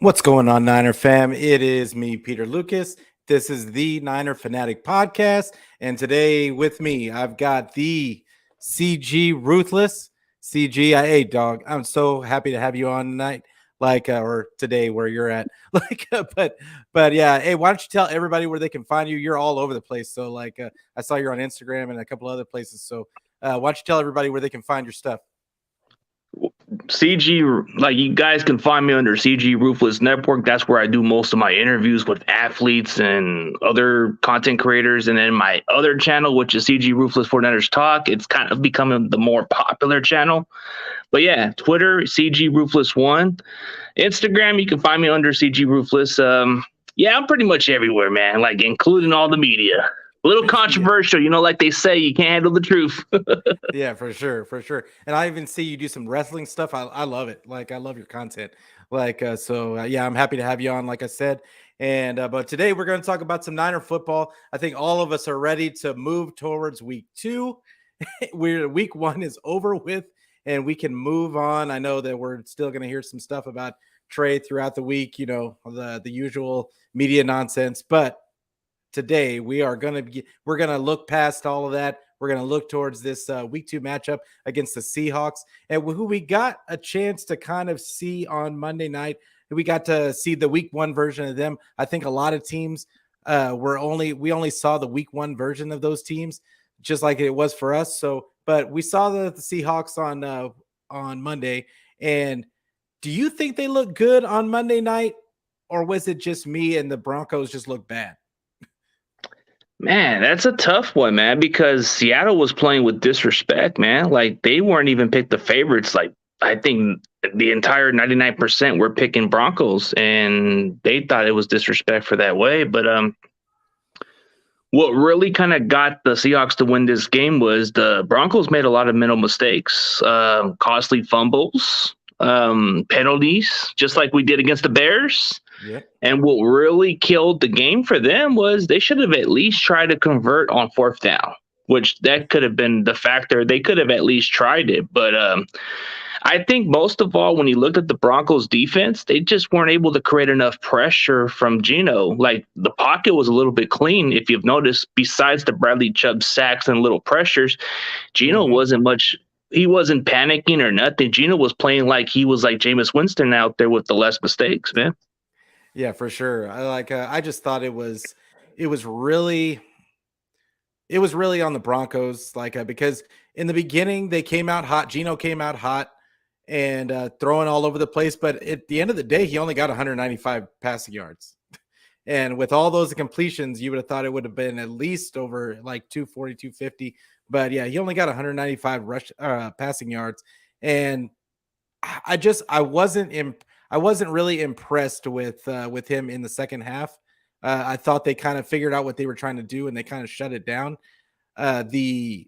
What's going on, Niner fam? It is me, Peter Lucas. This is the Niner Fanatic Podcast. And today with me, I've got the CG Ruthless. CG, hey, dog, I'm so happy to have you on tonight, or today where you're at. But yeah, hey, why don't you tell everybody where they can find you? You're all over the place. So, I saw you're on Instagram and a couple other places. So, why don't you tell everybody where they can find your stuff? CG, like, you guys can find me under CG Ruthless Network. That's where I do most of my interviews with athletes and other content creators. And then my other channel, which is CG Ruthless 49ers Talk, it's kind of becoming the more popular channel. But yeah, Twitter, CG Ruthless 1. Instagram, you can find me under CG Ruthless. Yeah, I'm pretty much everywhere, man, like including all the media. A little controversial, like they say, you can't handle the truth. Yeah, for sure. And I even see you do some wrestling stuff. I love it. I love your content. Yeah, I'm happy to have you on, like I said. And but today we're going to talk about some Niner football. I think all of us are ready to move towards week 2. Week 1 is over with, and we can move on. I know that we're still going to hear some stuff about Trey throughout the week, the usual media nonsense, but today we're going to look past all of that. We're going to look towards this week 2 matchup against the Seahawks, and who we got a chance to kind of see on Monday night. We got to see the week 1 version of them. I think a lot of teams we only saw the week 1 version of those teams, just like it was for us. So, but we saw the Seahawks on Monday. And do you think they look good on Monday night, or was it just me and the Broncos just look bad? Man, that's a tough one, man, because Seattle was playing with disrespect, man. Like, they weren't even picked the favorites. Like, I think the entire 99% were picking Broncos, and they thought it was disrespect for that way. But what really kind of got the Seahawks to win this game was the Broncos made a lot of mental mistakes, costly fumbles, penalties, just like we did against the Bears. Yep. And what really killed the game for them was they should have at least tried to convert on 4th down, which that could have been the factor. They could have at least tried it. But I think most of all, when you looked at the Broncos defense, they just weren't able to create enough pressure from Geno. Like, the pocket was a little bit clean. If you've noticed, besides the Bradley Chubb sacks and little pressures, Geno wasn't much. He wasn't panicking or nothing. Geno was playing like he was like Jameis Winston out there with the less mistakes, man. Yeah, for sure. I just thought it was really on the Broncos, because in the beginning they came out hot. Geno came out hot and throwing all over the place. But at the end of the day, he only got 195 passing yards. And with all those completions, you would have thought it would have been at least over 240, 250. But yeah, he only got 195 passing yards. And I wasn't really impressed with him in the second half. I thought they kind of figured out what they were trying to do, and they kind of shut it down. The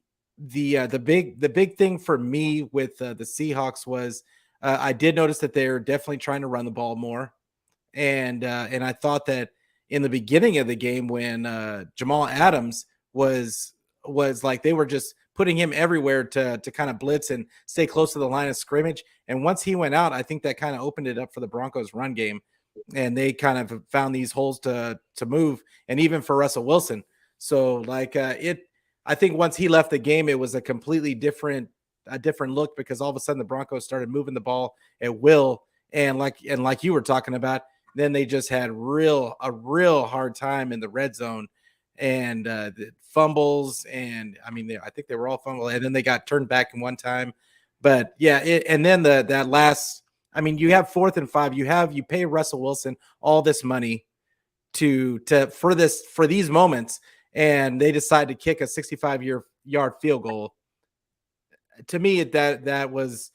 big thing for me with the Seahawks was I did notice that they're definitely trying to run the ball more, and I thought that in the beginning of the game when Jamal Adams was like, they were just putting him everywhere to kind of blitz and stay close to the line of scrimmage. And once he went out, I think that kind of opened it up for the Broncos run game, and they kind of found these holes to move, and even for Russell Wilson. So I think once he left the game, it was a completely different look, because all of a sudden the Broncos started moving the ball at will. And like you were talking about, then they just had a real hard time in the red zone, and the fumbles. And I mean, I think they were all fumbled, and then they got turned back in one time. But yeah, and then that last I mean, you have 4th and 5. You pay Russell Wilson all this money for these moments, and they decide to kick a 65-yard field goal. To me, that was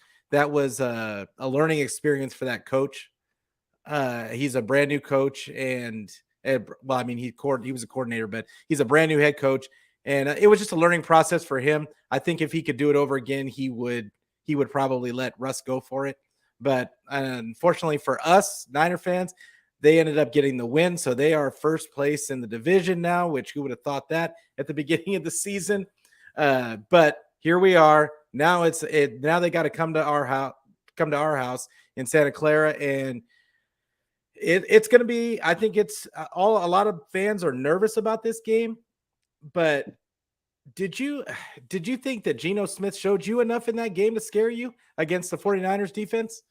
a learning experience for that coach. He's a brand new coach, and well, I mean, he was a coordinator, but he's a brand new head coach, and it was just a learning process for him. I think if he could do it over again, he would probably let Russ go for it. But unfortunately for us Niner fans, they ended up getting the win, so they are first place in the division now. Which who would have thought that at the beginning of the season? But here we are. Now now they got to come to our house in Santa Clara, and it's going to be. I think it's a lot of fans are nervous about this game. But did you think that Geno Smith showed you enough in that game to scare you against the 49ers defense?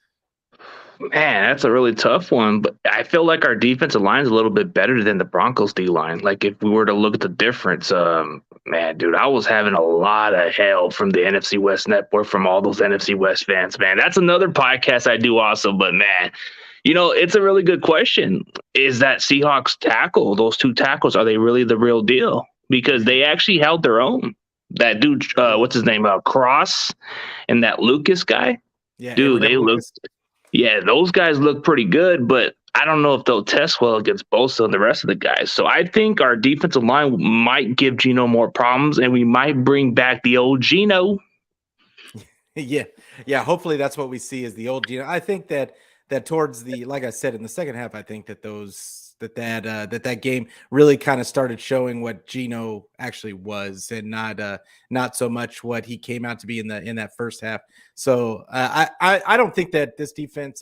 Man, that's a really tough one, but I feel like our defensive line is a little bit better than the Broncos D line. Like if we were to look at the difference, man, dude, I was having a lot of help from the NFC West Network, from all those NFC West fans, man. That's another podcast I do also, but man, it's a really good question. Is that Seahawks tackle, those 2 tackles, are they really the real deal? Because they actually held their own. That dude, what's his name? Cross and that Lucas guy. Yeah, dude, they look. Yeah, those guys look pretty good, but I don't know if they'll test well against Bosa and the rest of the guys. So I think our defensive line might give Geno more problems, and we might bring back the old Geno. Yeah. Hopefully that's what we see is the old Geno. I think that towards like I said, in the second half, I think that that game really kind of started showing what Geno actually was, and not so much what he came out to be in that first half. So I don't think that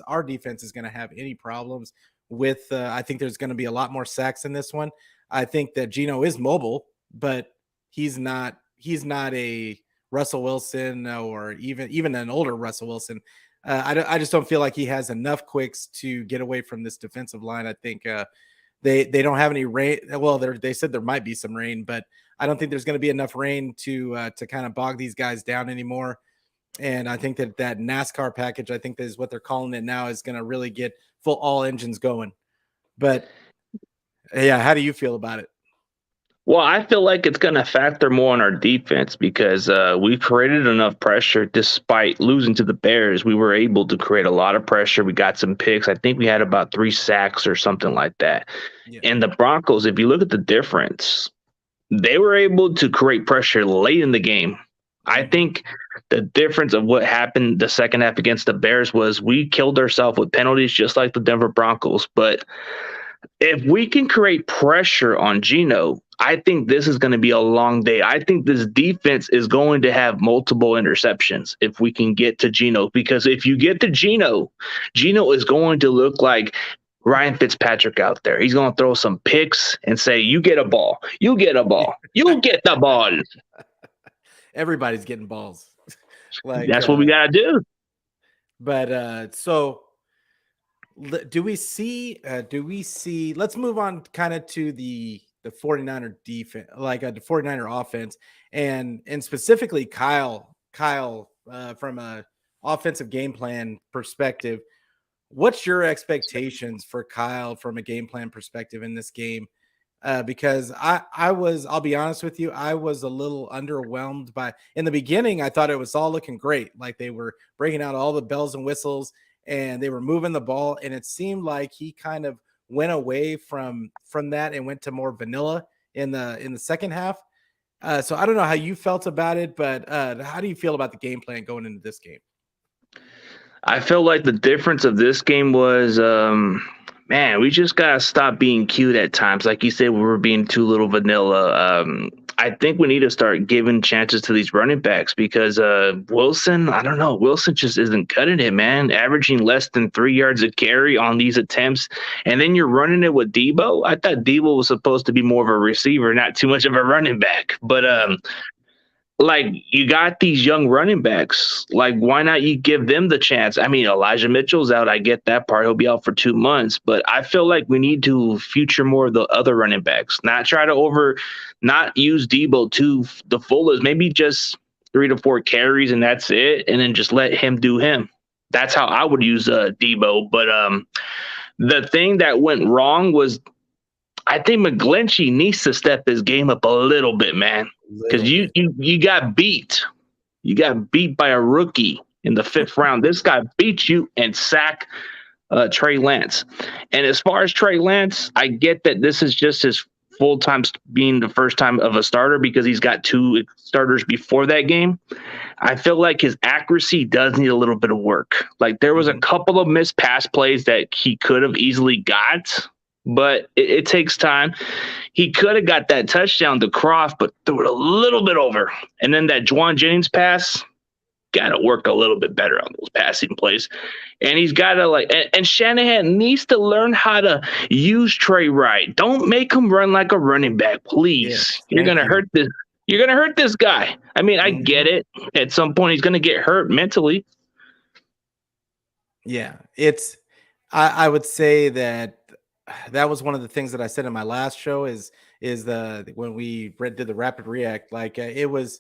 our defense is going to have any problems with. I think there's going to be a lot more sacks in this one. I think that Geno is mobile, but he's not a Russell Wilson or even an older Russell Wilson. I just don't feel like he has enough quicks to get away from this defensive line. I think they don't have any rain. Well, they said there might be some rain, but I don't think there's going to be enough rain to kind of bog these guys down anymore. And I think that NASCAR package, I think that is what they're calling it now, is going to really get all engines going. But yeah, how do you feel about it? Well, I feel like it's going to factor more on our defense because we created enough pressure despite losing to the Bears. We were able to create a lot of pressure. We got some picks. I think we had about 3 sacks or something like that. Yeah. And the Broncos, if you look at the difference, they were able to create pressure late in the game. I think the difference of what happened the second half against the Bears was we killed ourselves with penalties just like the Denver Broncos. But if we can create pressure on Geno, I think this is going to be a long day. I think this defense is going to have multiple interceptions if we can get to Geno. Because if you get to Geno is going to look like Ryan Fitzpatrick out there. He's going to throw some picks and say, you get a ball. You get a ball. You get the ball. Everybody's getting balls. That's what we got to do. But so do we see let's move on kind of to the 49er defense, like the 49er offense, and specifically Kyle from a offensive game plan perspective. What's your expectations for Kyle from a game plan perspective in this game? Because I'll be honest with you, I was a little underwhelmed in the beginning. I thought it was all looking great. Like they were breaking out all the bells and whistles and they were moving the ball. And it seemed like he kind of went away from that and went to more vanilla in the second half. So I don't know how you felt about it, but how do you feel about the game plan going into this game? I feel like the difference of this game was, man, we just got to stop being cute at times. Like you said, we were being too little vanilla. I think we need to start giving chances to these running backs because Wilson, I don't know. Wilson just isn't cutting it, man. Averaging less than 3 yards a carry on these attempts. And then you're running it with Debo. I thought Debo was supposed to be more of a receiver, not too much of a running back. But like you got these young running backs, like why not you give them the chance? I mean, Elijah Mitchell's out. I get that part. He'll be out for 2 months, but I feel like we need to feature more of the other running backs, not use Debo to the fullest, maybe just 3 to 4 carries and that's it. And then just let him do him. That's how I would use Debo. But the thing that went wrong was I think McGlinchey needs to step his game up a little bit, man, because Little you, bit. you you got beat. You got beat by a rookie in the 5th round. This guy beat you and sacked Trey Lance. And as far as Trey Lance, I get that this is just his full time being the first time of a starter because he's got 2 starters before that game. I feel like his accuracy does need a little bit of work. Like there was a couple of missed pass plays that he could have easily got, but it takes time. He could have got that touchdown to Croft, but threw it a little bit over. And then that Juwan Jennings pass, got to work a little bit better on those passing plays. And he's got to and Shanahan needs to learn how to use Trey right. Don't make him run like a running back, please. Yes, You're going to hurt this. You're going to hurt this guy. I mean, I get it. At some point, he's going to get hurt mentally. Yeah, I would say that was one of the things that I said in my last show is when we did the rapid react, like it was,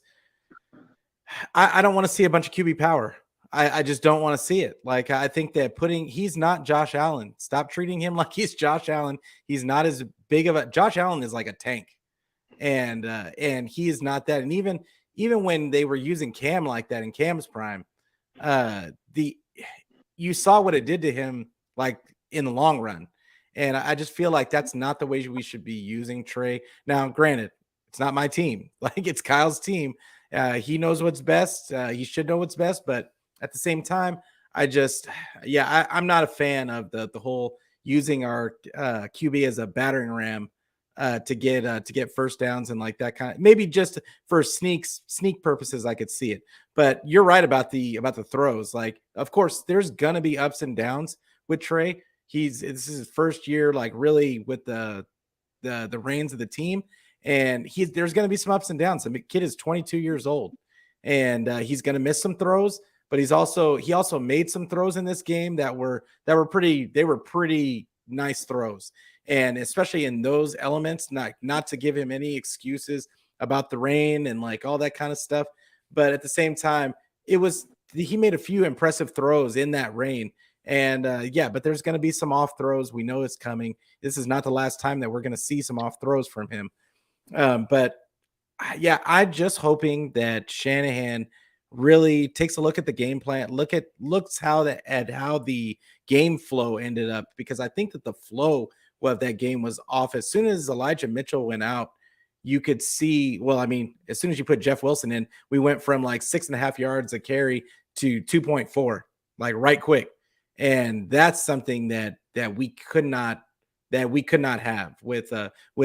I don't want to see a bunch of QB power. I just don't want to see it. Like I think that he's not Josh Allen. Stop treating him like he's Josh Allen. He's not as big of Josh Allen is like a tank, and he is not that. And even when they were using Cam like that in Cam's prime, you saw what it did to him, like in the long run. And I just feel like that's not the way we should be using Trey. Now, granted, it's not my team. Like it's Kyle's team. He knows what's best. He should know what's best. But at the same time, I'm not a fan of the whole using our QB as a battering ram to get first downs and like that kind of, maybe just for sneak purposes. I could see it. But you're right about the throws. Like, of course, there's gonna be ups and downs with Trey. This is his first year, like really with the reins of the team, and there's going to be some ups and downs. The kid is 22 years old, and he's going to miss some throws. But he also made some throws in this game that were pretty nice throws, and especially in those elements, not to give him any excuses about the rain and like all that kind of stuff. But at the same time, he made a few impressive throws in that rain. And but there's going to be some off throws. We know it's coming. This is not the last time that we're going to see some off throws from him. But I'm just hoping that Shanahan really takes a look at the game plan, looks at how the game flow ended up, because I think that the flow of that game was off. As soon as Elijah Mitchell went out, you could see, well, I mean, as soon as you put Jeff Wilson in, we went from like 6.5 yards a carry to 2.4, like right quick. And that's something that we could not have with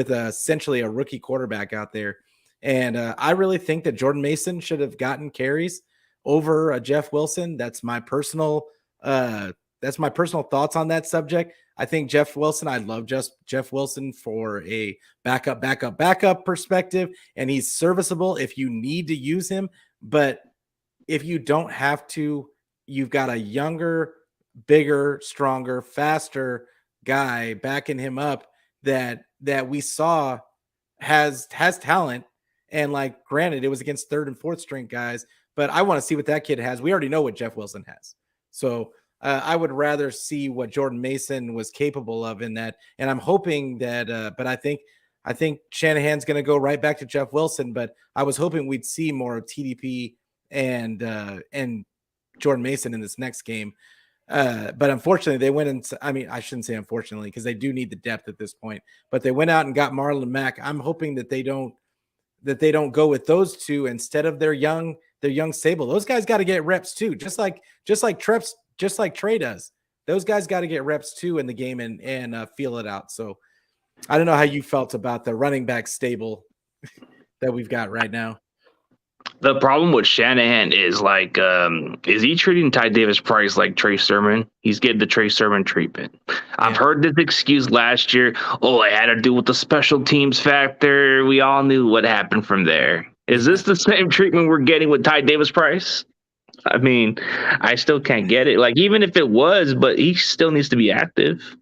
essentially a rookie quarterback out there. And I really think that Jordan Mason should have gotten carries over Jeff Wilson. That's my personal thoughts on that subject. I think Jeff Wilson, I love Jeff Wilson for a backup perspective, and he's serviceable if you need to use him. But if you don't have to, you've got a younger, bigger, stronger, faster guy backing him up that we saw has talent. And like, granted, it was against third and fourth string guys, but I want to see what that kid has. We already know what Jeff Wilson has. So I would rather see what Jordan Mason was capable of in that. And I'm hoping that, but I think Shanahan's going to go right back to Jeff Wilson, but I was hoping we'd see more of TDP and Jordan Mason in this next game. But unfortunately, they went into, I mean, I shouldn't say unfortunately, because they do need the depth at this point, but they went out and got Marlon Mack. I'm hoping that they don't with those two instead of their young Sable. Those guys got to get reps too, just like Trey does. Those guys got to get reps too in the game and feel it out. So I don't know how you felt about the running back stable that we've got right now. The problem with Shanahan is like, is he treating Ty Davis Price like Trey Sermon? He's getting the Trey Sermon treatment. Yeah. I've heard this excuse last year. Oh, it had to do with the special teams factor. We all knew what happened from there. Is this the same treatment we're getting with Ty Davis Price? I mean, I still can't get it. Like, even if it was, but he still needs to be active.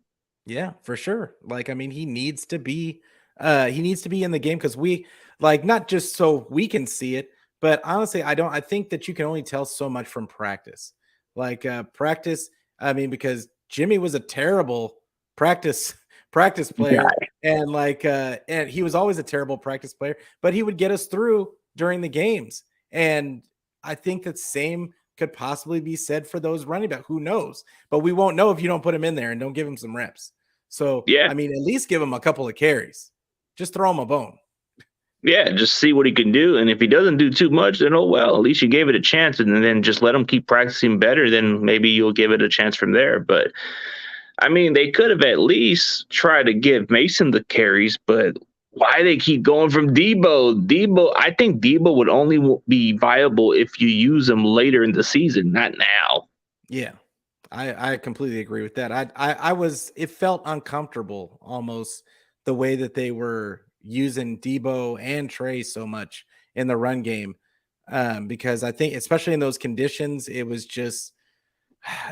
Yeah, for sure. Like, I mean, he needs to be in the game, because we, like, not just so we can see it, but honestly, I think that you can only tell so much from practice. Like practice. I mean, because Jimmy was a terrible practice practice player, guy. and and he was always a terrible practice player, but he would get us through during the games. And I think that same could possibly be said for those running back. Who knows? But we won't know if you don't put him in there and don't give him some reps. So Yeah. I mean, at least give him a couple of carries. Just throw him a bone. Yeah, just see what he can do. And if he doesn't do too much, then oh well, at least you gave it a chance. And then just let him keep practicing better. Then maybe you'll give it a chance from there. But I mean, they could have at least tried to give Mason the carries, but why they keep going from Debo? Debo, I think Debo would only be viable if you use him later in the season, not now. Yeah. I completely agree with that. I was it felt uncomfortable almost the way that they were using Debo and Trey so much in the run game. Because I think especially in those conditions, it was just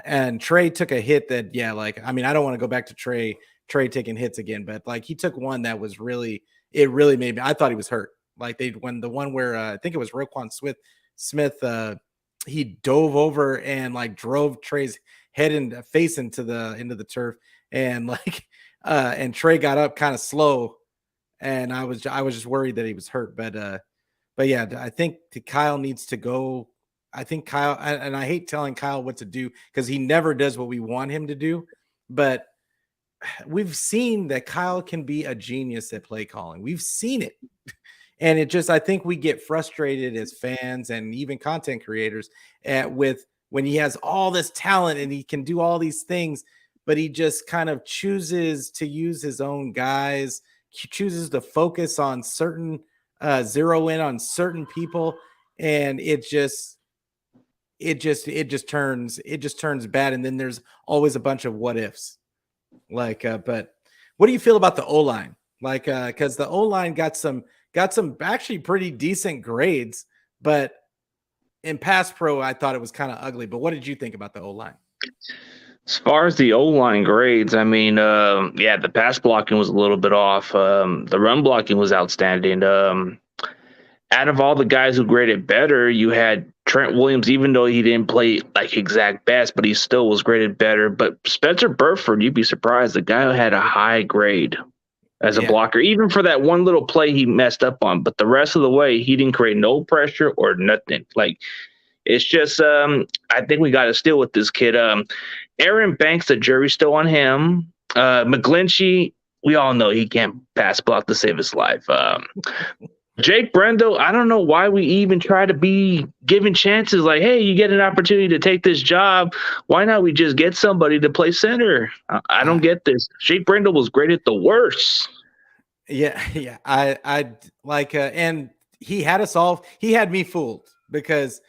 and Trey took a hit that, yeah, like I mean, I don't want to go back to Trey taking hits again, but like he took one that was really it really made me I thought he was hurt. Like they when the one where I think it was Roquan Smith he dove over and like drove Trey's head and face into the turf and and Trey got up kind of slow and I was just worried that he was hurt but yeah I think Kyle needs to go. I think Kyle and I hate telling Kyle what to do because he never does what we want him to do, but we've seen that Kyle can be a genius at play calling. We've seen it. And it just, I think we get frustrated as fans and even content creators with when he has all this talent and he can do all these things, but he just kind of chooses to use his own guys. He chooses to focus on certain, zero in on certain people. And it just turns bad. And then there's always a bunch of what ifs. But what do you feel about the O-line? Because the O-line got some actually pretty decent grades, but in pass pro, I thought it was kind of ugly. But what did you think about the O-line? As far as the O-line grades, I mean, yeah, the pass blocking was a little bit off. The run blocking was outstanding. Out of all the guys who graded better, you had Trent Williams, even though he didn't play like exact best, but he still was graded better. But Spencer Burford, you'd be surprised, the guy had a high grade as a blocker, even for that one little play he messed up on. But the rest of the way, he didn't create no pressure or nothing. Like, it's just, I think we got to steal with this kid. Aaron Banks, the jury's still on him. McGlinchey, we all know he can't pass block to save his life. Jake Brendel, I don't know why we even try to be giving chances like, hey, you get an opportunity to take this job. Why not we just get somebody to play center? I don't get this. Jake Brendel was graded the worst. Yeah. I like, and he had us all, he had me fooled because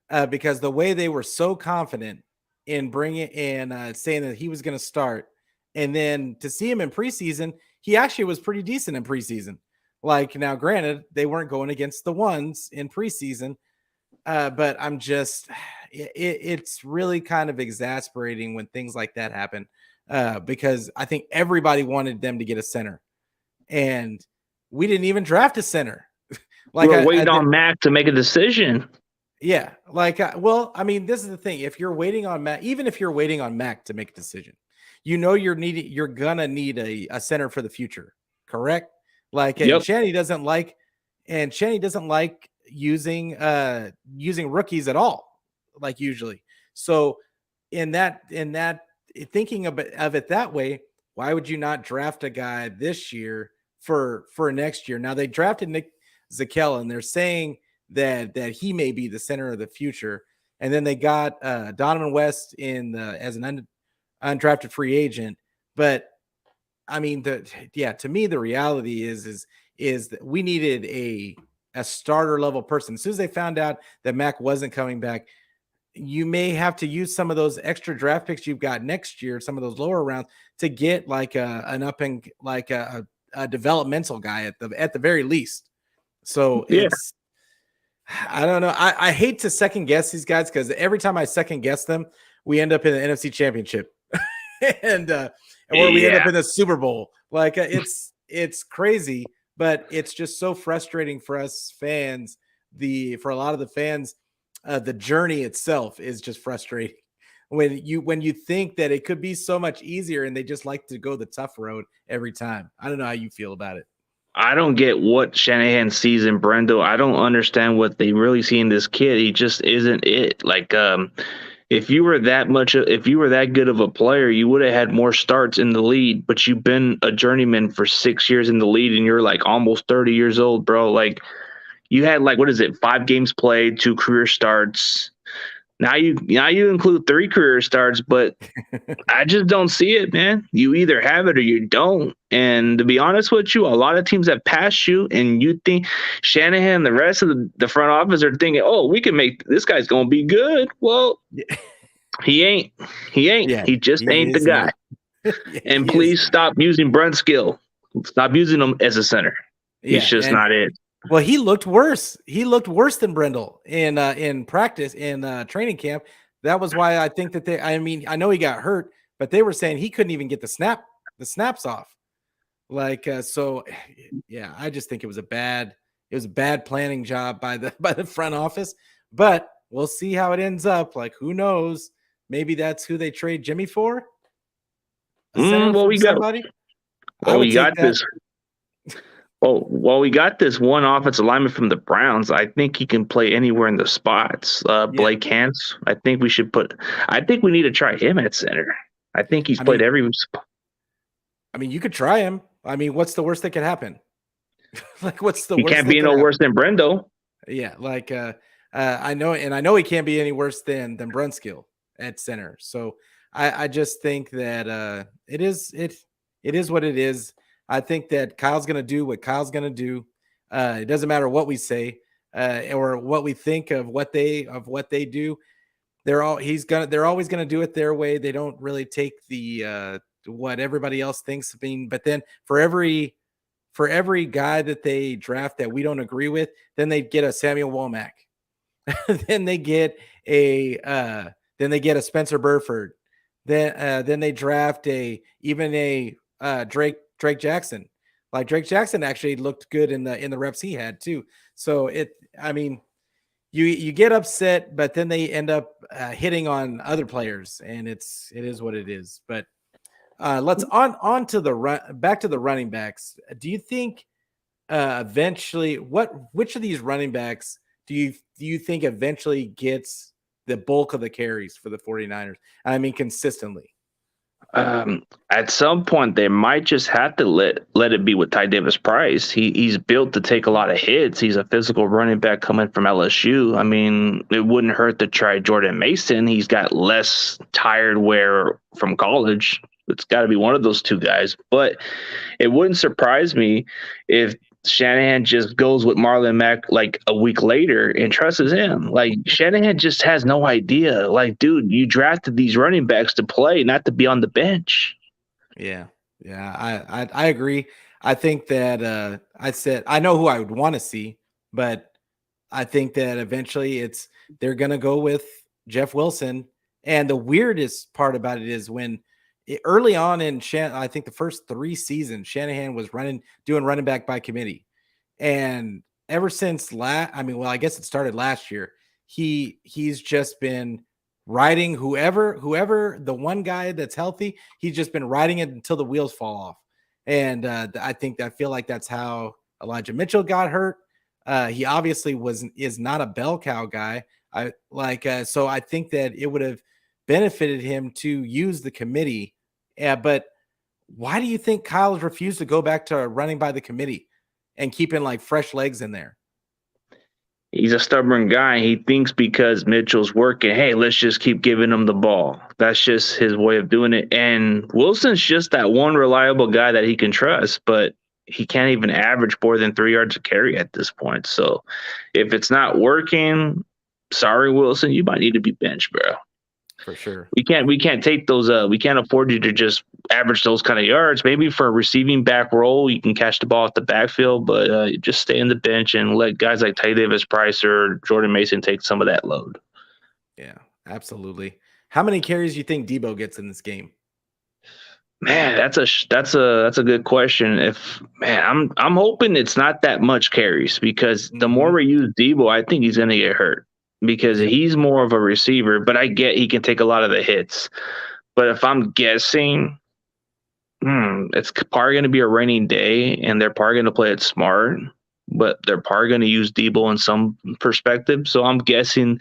the way they were so confident in bringing in, saying that he was going to start. And then to see him in preseason, he actually was pretty decent in preseason. Like now, granted, they weren't going against the ones in preseason, but I'm just, it's really kind of exasperating when things like that happen because I think everybody wanted them to get a center, and we didn't even draft a center. Like we're waiting on Mac to make a decision. Yeah, well, I mean, this is the thing: if you're waiting on Mac, even if you're waiting on Mac to make a decision, you're gonna need a center for the future, correct? Like, and Shanny doesn't like using rookies at all, like usually. So in that thinking of it that way, why would you not draft a guy this year for next year? Now they drafted Nick Zakelj, and they're saying that he may be the center of the future. And then they got Donovan West as an undrafted free agent, but I mean, to me, the reality is that we needed a starter level person. As soon as they found out that Mac wasn't coming back, you may have to use some of those extra draft picks you've got next year, some of those lower rounds, to get like an up and like a developmental guy at the very least. So it's, I don't know. I hate to second guess these guys because every time I second guess them, we end up in the NFC Championship. Or we end up in the Super Bowl. Like it's crazy, but it's just so frustrating for us fans. For a lot of the fans, the journey itself is just frustrating. when you think that it could be so much easier, and they just like to go the tough road every time. I don't know how you feel about it. I don't get what Shanahan sees in Brendo. I don't understand what they really see in this kid. He just isn't it. Like, if you were that good of a player, you would have had more starts in the league. But you've been a journeyman for 6 years in the league, and you're like almost 30 years old, bro. Like, you had like, what is it, 5 games played, 2 career starts. Now you include 3 career starts, but I just don't see it, man. You either have it or you don't. And to be honest with you, a lot of teams have passed you, and you think Shanahan and the rest of the front office are thinking, oh, we can make this guy's going to be good. Well, he ain't. Yeah, He just ain't the guy. And please stop using Brunskill. Stop using him as a center. He's just not it. Well, he looked worse. He looked worse than Brendel in practice, in training camp. That was why I think that I know he got hurt, but they were saying he couldn't even get the snaps off. Like, so yeah, I just think it was a bad planning job by the front office, but we'll see how it ends up. Like, who knows? Maybe that's who they trade Jimmy for. Well, we got this. Well, we got this one offensive lineman from the Browns. I think he can play anywhere in the spots. Blake Hance. I think we need to try him at center. I think he's played every spot. I mean, you could try him. I mean, what's the worst that could happen? Like, what's the worst? He can't be no worse than Brendo. Yeah, like I know he can't be any worse than Brunskill at center. So I just think that it is what it is. I think that Kyle's going to do what Kyle's going to do. It doesn't matter what we say or what we think of what they do. They're always going to do it their way. They don't really take the what everybody else thinks. But then for every guy that they draft that we don't agree with, then they get a Samuel Womack. then they get a Spencer Burford. Then they draft a Drake Jackson. Like, Drake Jackson actually looked good in the reps he had too. So you get upset, but then they end up hitting on other players, and it is what it is. But let's on to back to the running backs. Do you think eventually which of these running backs do you think eventually gets the bulk of the carries for the 49ers? I mean, consistently. At some point, they might just have to let it be with Ty Davis Price. He's built to take a lot of hits. He's a physical running back coming from LSU. I mean, it wouldn't hurt to try Jordan Mason. He's got less tired wear from college. It's got to be one of those two guys. But it wouldn't surprise me if Shanahan just goes with Marlon Mack like a week later and trusts him. Like, Shanahan just has no idea. Like, dude, you drafted these running backs to play, not to be on the bench. Yeah, I agree. I think that I know who I would want to see, but I think that eventually they're gonna go with Jeff Wilson. And the weirdest part about it is when early on in I think the first 3 seasons, Shanahan was doing running back by committee. And ever since I guess it started last year, he's just been riding whoever the one guy that's healthy, he's just been riding it until the wheels fall off. And I feel like that's how Elijah Mitchell got hurt. He obviously is not a bell cow guy. So I think that it would have benefited him to use the committee. Yeah, but why do you think Kyle has refused to go back to running by the committee and keeping like fresh legs in there? He's a stubborn guy. He thinks because Mitchell's working, hey, let's just keep giving him the ball. That's just his way of doing it. And Wilson's just that one reliable guy that he can trust, but he can't even average more than 3 yards a carry at this point. So if it's not working, sorry, Wilson, you might need to be benched, bro. For sure. We can't take those we can't afford you to just average those kind of yards. Maybe for a receiving back role, you can catch the ball at the backfield, but just stay on the bench and let guys like Ty Davis Price or Jordan Mason take some of that load. Yeah, absolutely. How many carries do you think Debo gets in this game? Man, that's a good question. I'm hoping it's not that much carries, because the more we use Debo, I think he's gonna get hurt. because he's more of a receiver, but I get he can take a lot of the hits. But if I'm guessing, it's probably going to be a raining day, and they're probably going to play it smart, but they're probably going to use Debo in some perspective. So I'm guessing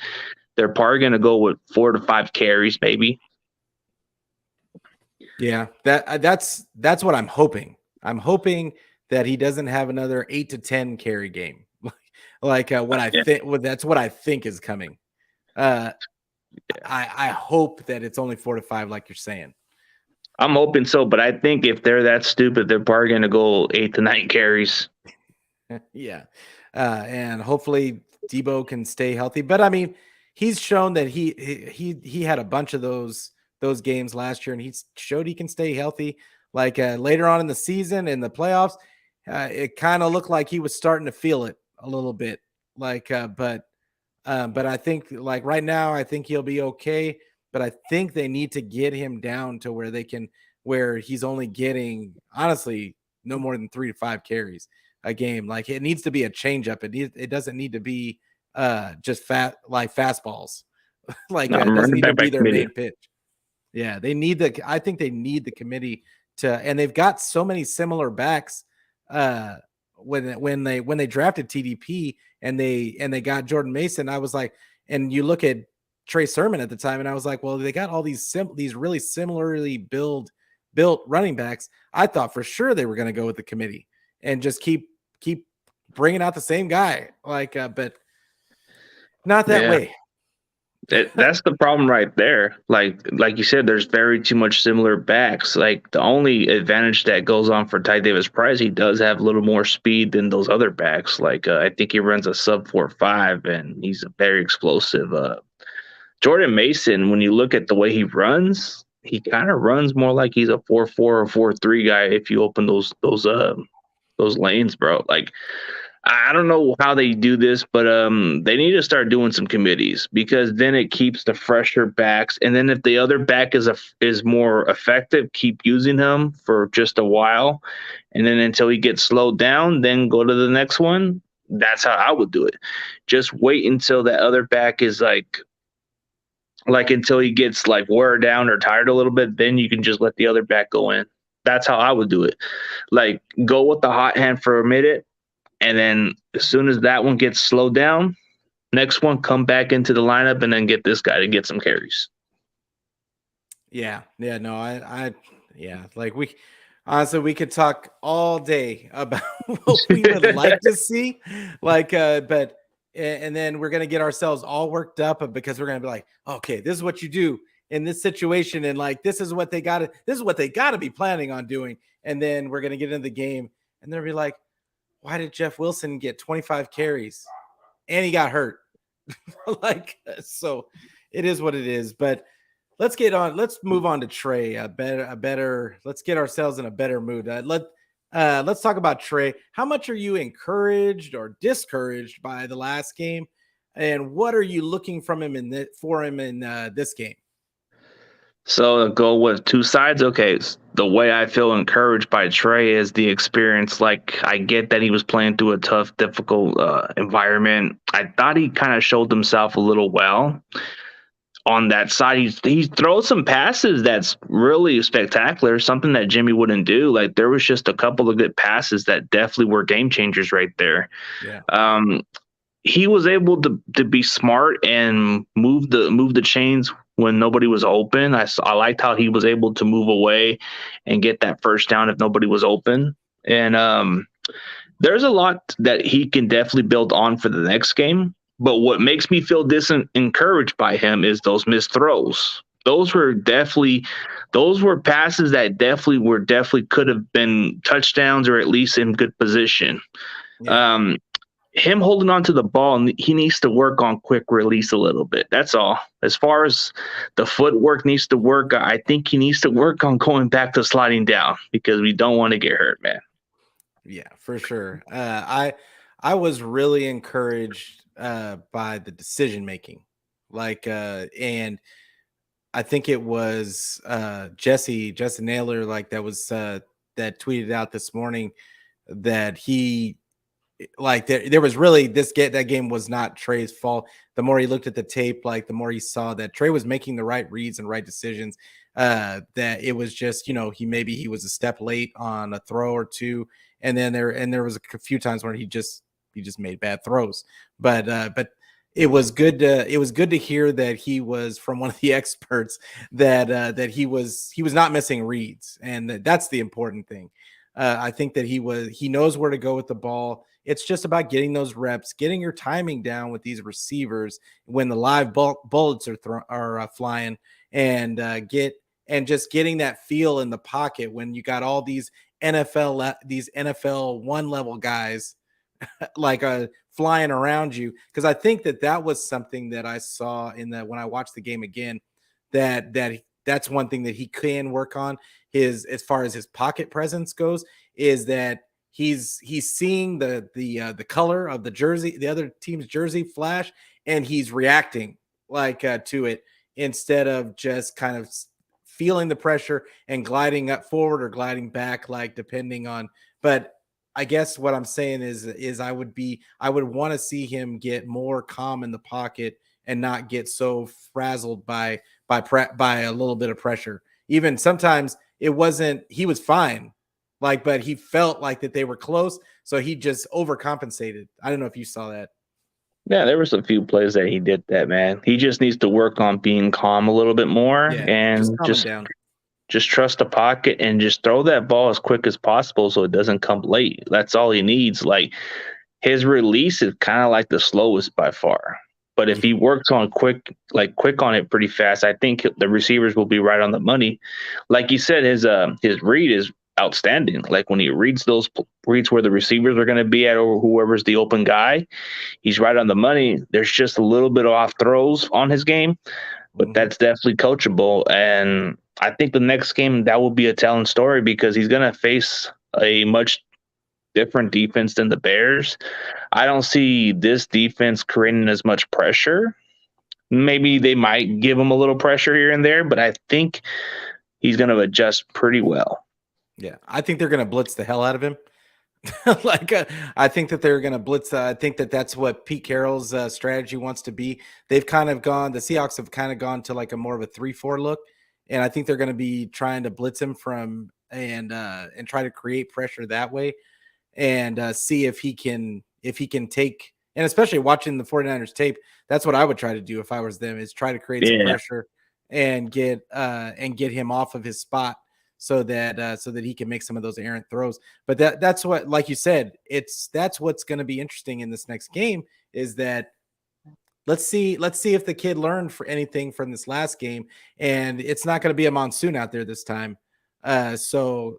they're probably going to go with 4 to 5 carries, maybe. Yeah, that's what I'm hoping. I'm hoping that he doesn't have another 8 to 10 carry game, like what I think. Well, that's what I think is coming. I hope that it's only 4 to 5, like you're saying. I'm hoping so, but I think if they're that stupid, they're probably going to go 8 to 9 carries. Yeah, and hopefully Debo can stay healthy. But I mean, he's shown that he had a bunch of those games last year, and he showed he can stay healthy. Like later on in the season in the playoffs, it kind of looked like he was starting to feel it a little bit. Like, but I think like right now, I think he'll be okay. But I think they need to get him down to where he's only getting, honestly, no more than 3 to 5 carries a game. Like it needs to be a change up. It doesn't need to be just fastballs. Like No, it I'm doesn't running need to back by be their committee. main pitch. Yeah, I think they need the committee and they've got so many similar backs when they drafted TDP and they got Jordan Mason. I was like, and you look at Trey Sermon at the time, and I was like, well, they got all these really similarly built running backs. I thought for sure they were going to go with the committee and just keep bringing out the same guy, like, but not that way. That's the problem right there. Like you said, there's very too much similar backs. Like the only advantage that goes on for Ty Davis Price, he does have a little more speed than those other backs. Like I think he runs a sub 4.5, and he's very explosive. Jordan Mason, when you look at the way he runs, he kind of runs more like he's a 4.4 or 4.3 guy. If you open those lanes, bro, like I don't know how they do this, but they need to start doing some committees, because then it keeps the fresher backs, and then if the other back is more effective, keep using him for just a while, and then until he gets slowed down, then go to the next one. That's how I would do it. Just wait until that other back is like until he gets like wear down or tired a little bit, then you can just let the other back go in. That's how I would do it. Like go with the hot hand for a minute, and then as soon as that one gets slowed down, next one come back into the lineup and then get this guy to get some carries. Yeah. No, yeah, like honestly, we could talk all day about what we would like to see, like, but and then we're gonna get ourselves all worked up because we're gonna be like, okay, this is what you do in this situation, and like this is what they gotta be planning on doing, and then we're gonna get into the game, and they'll be like, why did Jeff Wilson get 25 carries and he got hurt? Like, so it is what it is. But let's move on to Trey. Let's get ourselves in a better mood. Let's talk about Trey. How much are you encouraged or discouraged by the last game? And what are you looking from him in this game? So to go with two sides. Okay, the way I feel encouraged by Trey is the experience. Like I get that he was playing through a tough, difficult environment. I thought he kind of showed himself a little well on that side. He throws some passes that's really spectacular, something that Jimmy wouldn't do. Like there was just a couple of good passes that definitely were game changers right there. Yeah. He was able to be smart and move the chains when nobody was open. I liked how he was able to move away and get that first down if nobody was open. And there's a lot that he can definitely build on for the next game. But what makes me feel encouraged by him is those missed throws. Those were passes that definitely could have been touchdowns or at least in good position. Yeah. Him holding on to the ball, he needs to work on quick release a little bit. That's all. As far as the footwork needs to work, I think he needs to work on going back to sliding down, because we don't want to get hurt, man. Yeah, for sure. I was really encouraged by the decision making, like, and I think it was Jesse Naylor, like that tweeted out this morning that he like there was really that game was not Trey's fault. The more he looked at the tape, like the more he saw that Trey was making the right reads and right decisions. That it was just, he was a step late on a throw or two, and then there was a few times where he just made bad throws. But it was good to hear that he was from one of the experts that he was not missing reads, and that's the important thing. I think that he knows where to go with the ball. It's just about getting those reps, getting your timing down with these receivers when the live bullets are flying, and just getting that feel in the pocket when you got all these NFL 1 level guys like flying around you. Because I think that was something that I saw when I watched the game again, that's one thing that he can work on, as far as his pocket presence goes, is that he's seeing the color of the other team's jersey flash, and he's reacting to it, instead of just kind of feeling the pressure and gliding up forward or gliding back, depending on. But I guess what I'm saying is I would want to see him get more calm in the pocket and not get so frazzled by a little bit of pressure. Even sometimes he was fine, but he felt like that they were close, so he just overcompensated. I don't know if you saw that. Yeah, there was a few plays that he did that, man. He just needs to work on being calm a little bit more, and just down. Just trust the pocket and just throw that ball as quick as possible so it doesn't come late. That's all he needs. Like, his release is kind of like the slowest by far. But if he works on quick on it pretty fast, I think the receivers will be right on the money. Like you said, his read is outstanding. Like, when he reads where the receivers are going to be at, or whoever's the open guy, he's right on the money. There's just a little bit of off throws on his game, but that's definitely coachable. And I think the next game, that will be a telling story, because he's going to face a much different defense than the Bears. I don't see this defense creating as much pressure. Maybe they might give him a little pressure here and there, but I think he's going to adjust pretty well. Yeah, I think they're going to blitz the hell out of him. I think that they're going to blitz. I think that's what Pete Carroll's strategy wants to be. The Seahawks have kind of gone to a more of a 3-4 look, and I think they're going to be trying to blitz him and try to create pressure that way, and see if he can take. And especially watching the 49ers tape, that's what I would try to do if I was them, is try to create some pressure and get him off of his spot, so that he can make some of those errant throws. But that's what, like you said, that's what's going to be interesting in this next game, is that let's see if the kid learned for anything from this last game, and it's not going to be a monsoon out there this time. So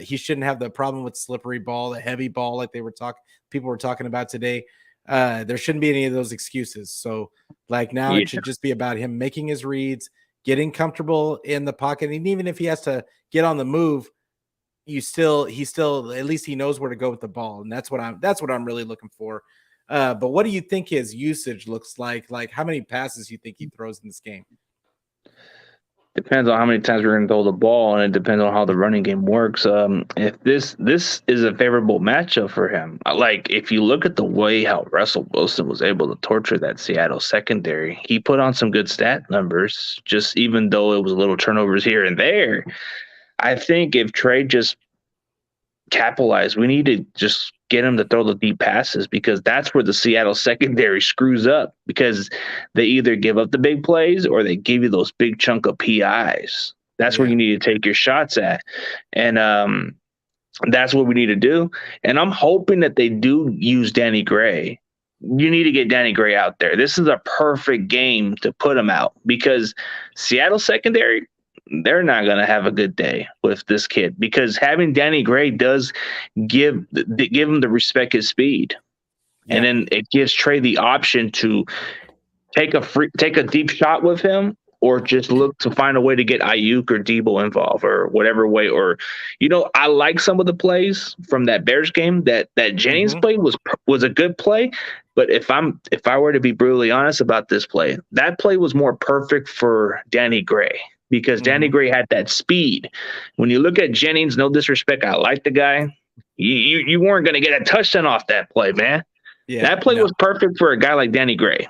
he shouldn't have the problem with slippery ball, the heavy ball, like people were talking about today. There shouldn't be any of those excuses. So now it should just be about him making his reads, getting comfortable in the pocket. And even if he has to get on the move, he still at least he knows where to go with the ball. And that's what I'm really looking for. But what do you think his usage looks like? Like, how many passes do you think he throws in this game? Depends on how many times we're going to throw the ball, and it depends on how the running game works. If this is a favorable matchup for him, if you look at the way how Russell Wilson was able to torture that Seattle secondary, he put on some good stat numbers, just even though it was a little turnovers here and there. I think if Trey just capitalized, we need to just get him to throw the deep passes, because that's where the Seattle secondary screws up, because they either give up the big plays or they give you those big chunk of PIs. That's where you need to take your shots at. And that's what we need to do. And I'm hoping that they do use Danny Gray. You need to get Danny Gray out there. This is a perfect game to put him out, because Seattle secondary, they're not going to have a good day with this kid, because having Danny Gray does give him the respect his speed. Yeah. And then it gives Trey the option to take a deep shot with him, or just look to find a way to get Ayuk or Debo involved, or whatever way. Or, I like some of the plays from that Bears game. That Jennings play was a good play. But if I were to be brutally honest about this play, that play was more perfect for Danny Gray, because Danny Gray had that speed. When you look at Jennings, no disrespect, I like the guy. You weren't going to get a touchdown off that play, man. Yeah, That play no. was perfect for a guy like Danny Gray.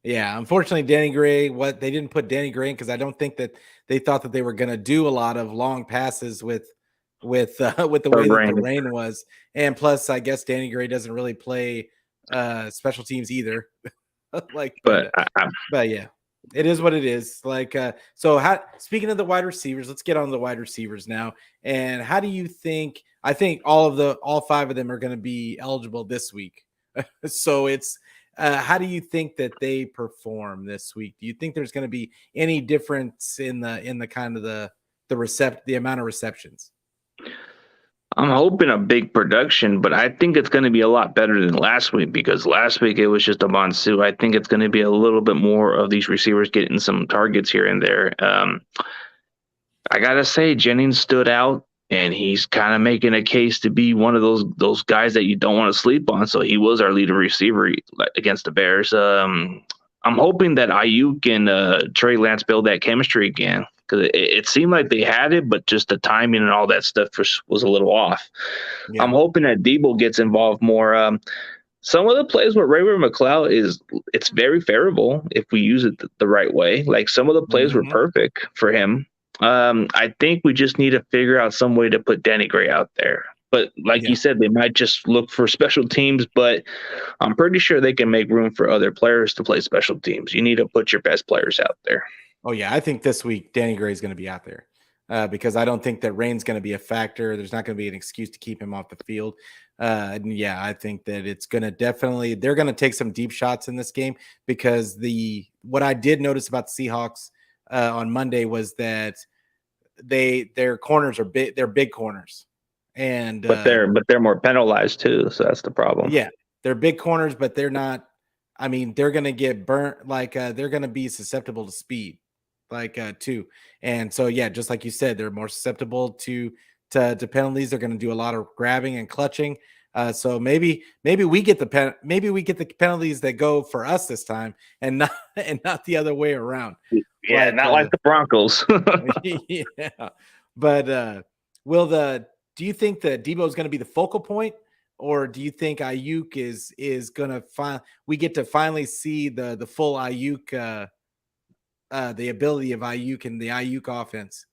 Yeah, unfortunately, Danny Gray. What they didn't put Danny Gray in because I don't think that they thought that they were going to do a lot of long passes with the way that the rain was, and plus, I guess Danny Gray doesn't really play special teams either. but yeah, it is what it is. Like, so how? Speaking of the wide receivers, let's get on the wide receivers now. And how do you think? I think all five of them are going to be eligible this week. So it's how do you think that they perform this week? Do you think there's going to be any difference in the kind of the amount of receptions? I'm hoping a big production, but I think it's going to be a lot better than last week because last week it was just a Monsu. I think it's going to be a little bit more of these receivers getting some targets here and there. I gotta say, Jennings stood out, and he's kind of making a case to be one of those guys that you don't want to sleep on. So he was our leader receiver against the Bears. I'm hoping that Ayuk and Trey Lance build that chemistry again because it seemed like they had it, but just the timing and all that stuff was a little off. Yeah. I'm hoping that Debo gets involved more. Some of the plays with Ray McCloud it's very favorable if we use it the right way. Like some of the plays were perfect for him. I think we just need to figure out some way to put Danny Gray out there. But like you said, they might just look for special teams, but I'm pretty sure they can make room for other players to play special teams. You need to put your best players out there. Oh, yeah. I think this week Danny Gray is going to be out there because I don't think that rain's going to be a factor. There's not going to be an excuse to keep him off the field. And yeah, I think that it's going to they're going to take some deep shots in this game because what I did notice about the Seahawks on Monday was that their corners are big. They're big corners. And but they're more penalized too, so that's the problem. Yeah, they're big corners, but they're not. I mean, they're gonna get burnt. Like they're gonna be susceptible to speed, too. And so yeah, just like you said, they're more susceptible to penalties. They're gonna do a lot of grabbing and clutching. So maybe we get the penalties that go for us this time, and not the other way around. Yeah, not like the Broncos. Yeah, but do you think that Debo is going to be the focal point, or do you think Ayuk is going to we get to finally see the full Ayuk, the ability of Ayuk and the Ayuk offense?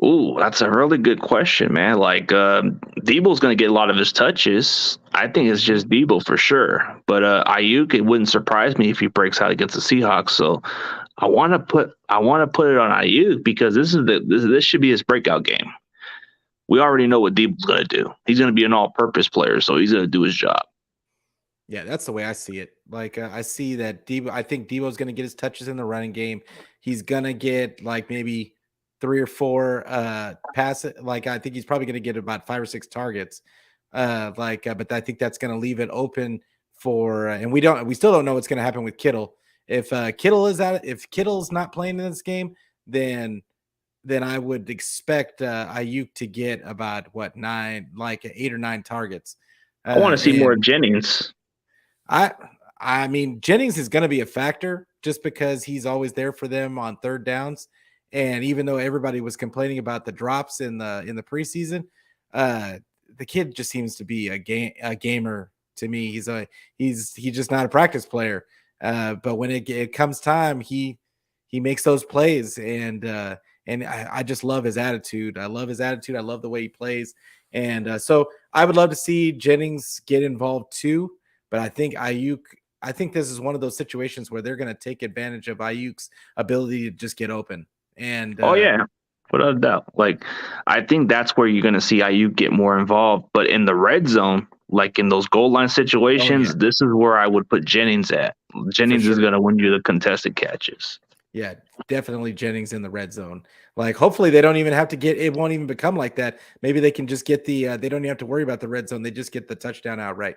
Ooh, that's a really good question, man. Like Debo's going to get a lot of his touches. I think it's just Debo for sure. But Ayuk, it wouldn't surprise me if he breaks out against the Seahawks. So I want to put it on Ayuk because this should be his breakout game. We already know what Debo's going to do. He's going to be an all-purpose player, so he's going to do his job. Yeah, that's the way I see it. Like I see that Debo. I think Debo's going to get his touches in the running game. He's going to get like maybe 3 or 4 passes. Like I think he's probably going to get about 5 or 6 targets. But I think that's going to leave it open for. And we still don't know what's going to happen with Kittle. If Kittle's not playing in this game, then I would expect Ayuk to get about 8 or 9 targets. I want to see more Jennings. I mean, Jennings is going to be a factor just because he's always there for them on third downs. And even though everybody was complaining about the drops in the preseason, the kid just seems to be a gamer to me. He's just not a practice player. But when it comes time, he makes those plays, and I just love his attitude. I love his attitude. I love the way he plays. And so I would love to see Jennings get involved too. But I think this is one of those situations where they're going to take advantage of Ayuk's ability to just get open. And yeah, without a doubt. Like I think that's where you're going to see Ayuk get more involved. But in the red zone, like in those goal line situations, this is where I would put Jennings at. Jennings is going to win you the contested catches. Yeah, definitely Jennings in the red zone. Like, hopefully they don't even have to it won't even become like that. Maybe they can just get they don't even have to worry about the red zone. They just get the touchdown outright.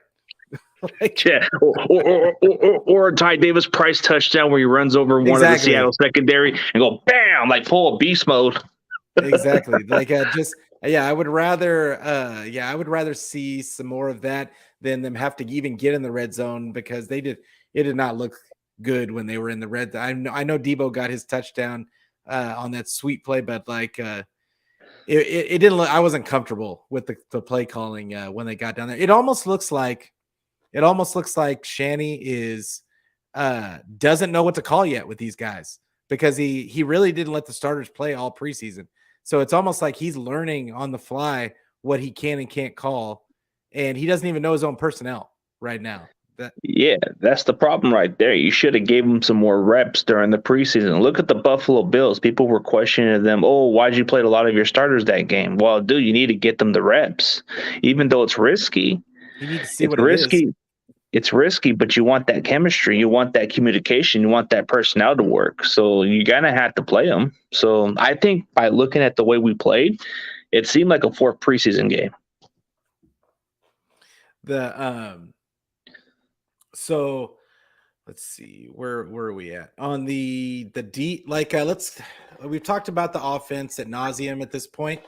Yeah, or a Ty Davis Price touchdown where he runs over one of the Seattle secondary and go bam, like full beast mode. Exactly. Like I would rather see some more of that than them have to even get in the red zone because it did not look good when they were in the red. I know Debo got his touchdown on that sweet play, but it didn't look. I wasn't comfortable with the play calling when they got down there. It almost looks like Shanny is doesn't know what to call yet with these guys because he really didn't let the starters play all preseason. So it's almost like he's learning on the fly what he can and can't call, and he doesn't even know his own personnel right now. Yeah, that's the problem right there. You should have gave him some more reps during the preseason. Look at the Buffalo Bills. People were questioning them. Oh, why'd you play a lot of your starters that game? Well, dude, you need to get them the reps, even though it's risky. You need to see It's what it is. risky. It's risky, but you want that chemistry, you want that communication, you want that personnel to work. So you're gonna have to play them. So I think by looking at the way we played, it seemed like a fourth preseason game. So let's see, where are we at on the D? Like we've talked about the offense at nauseum at this point.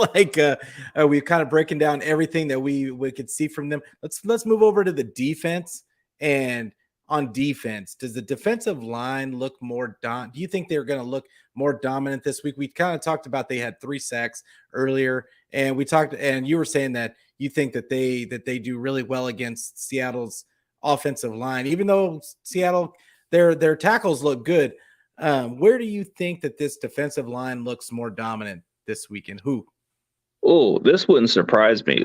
We've kind of breaking down everything that we could see from them. Let's move over to the defense. And on defense, does the defensive line look more do you think they're going to look more dominant this week? We kind of talked about they had 3 sacks earlier, and we talked, and you were saying that you think that they do really well against Seattle's offensive line, even though Seattle their tackles look good. Where do you think that this defensive line looks more dominant this weekend? Who? Oh, this wouldn't surprise me.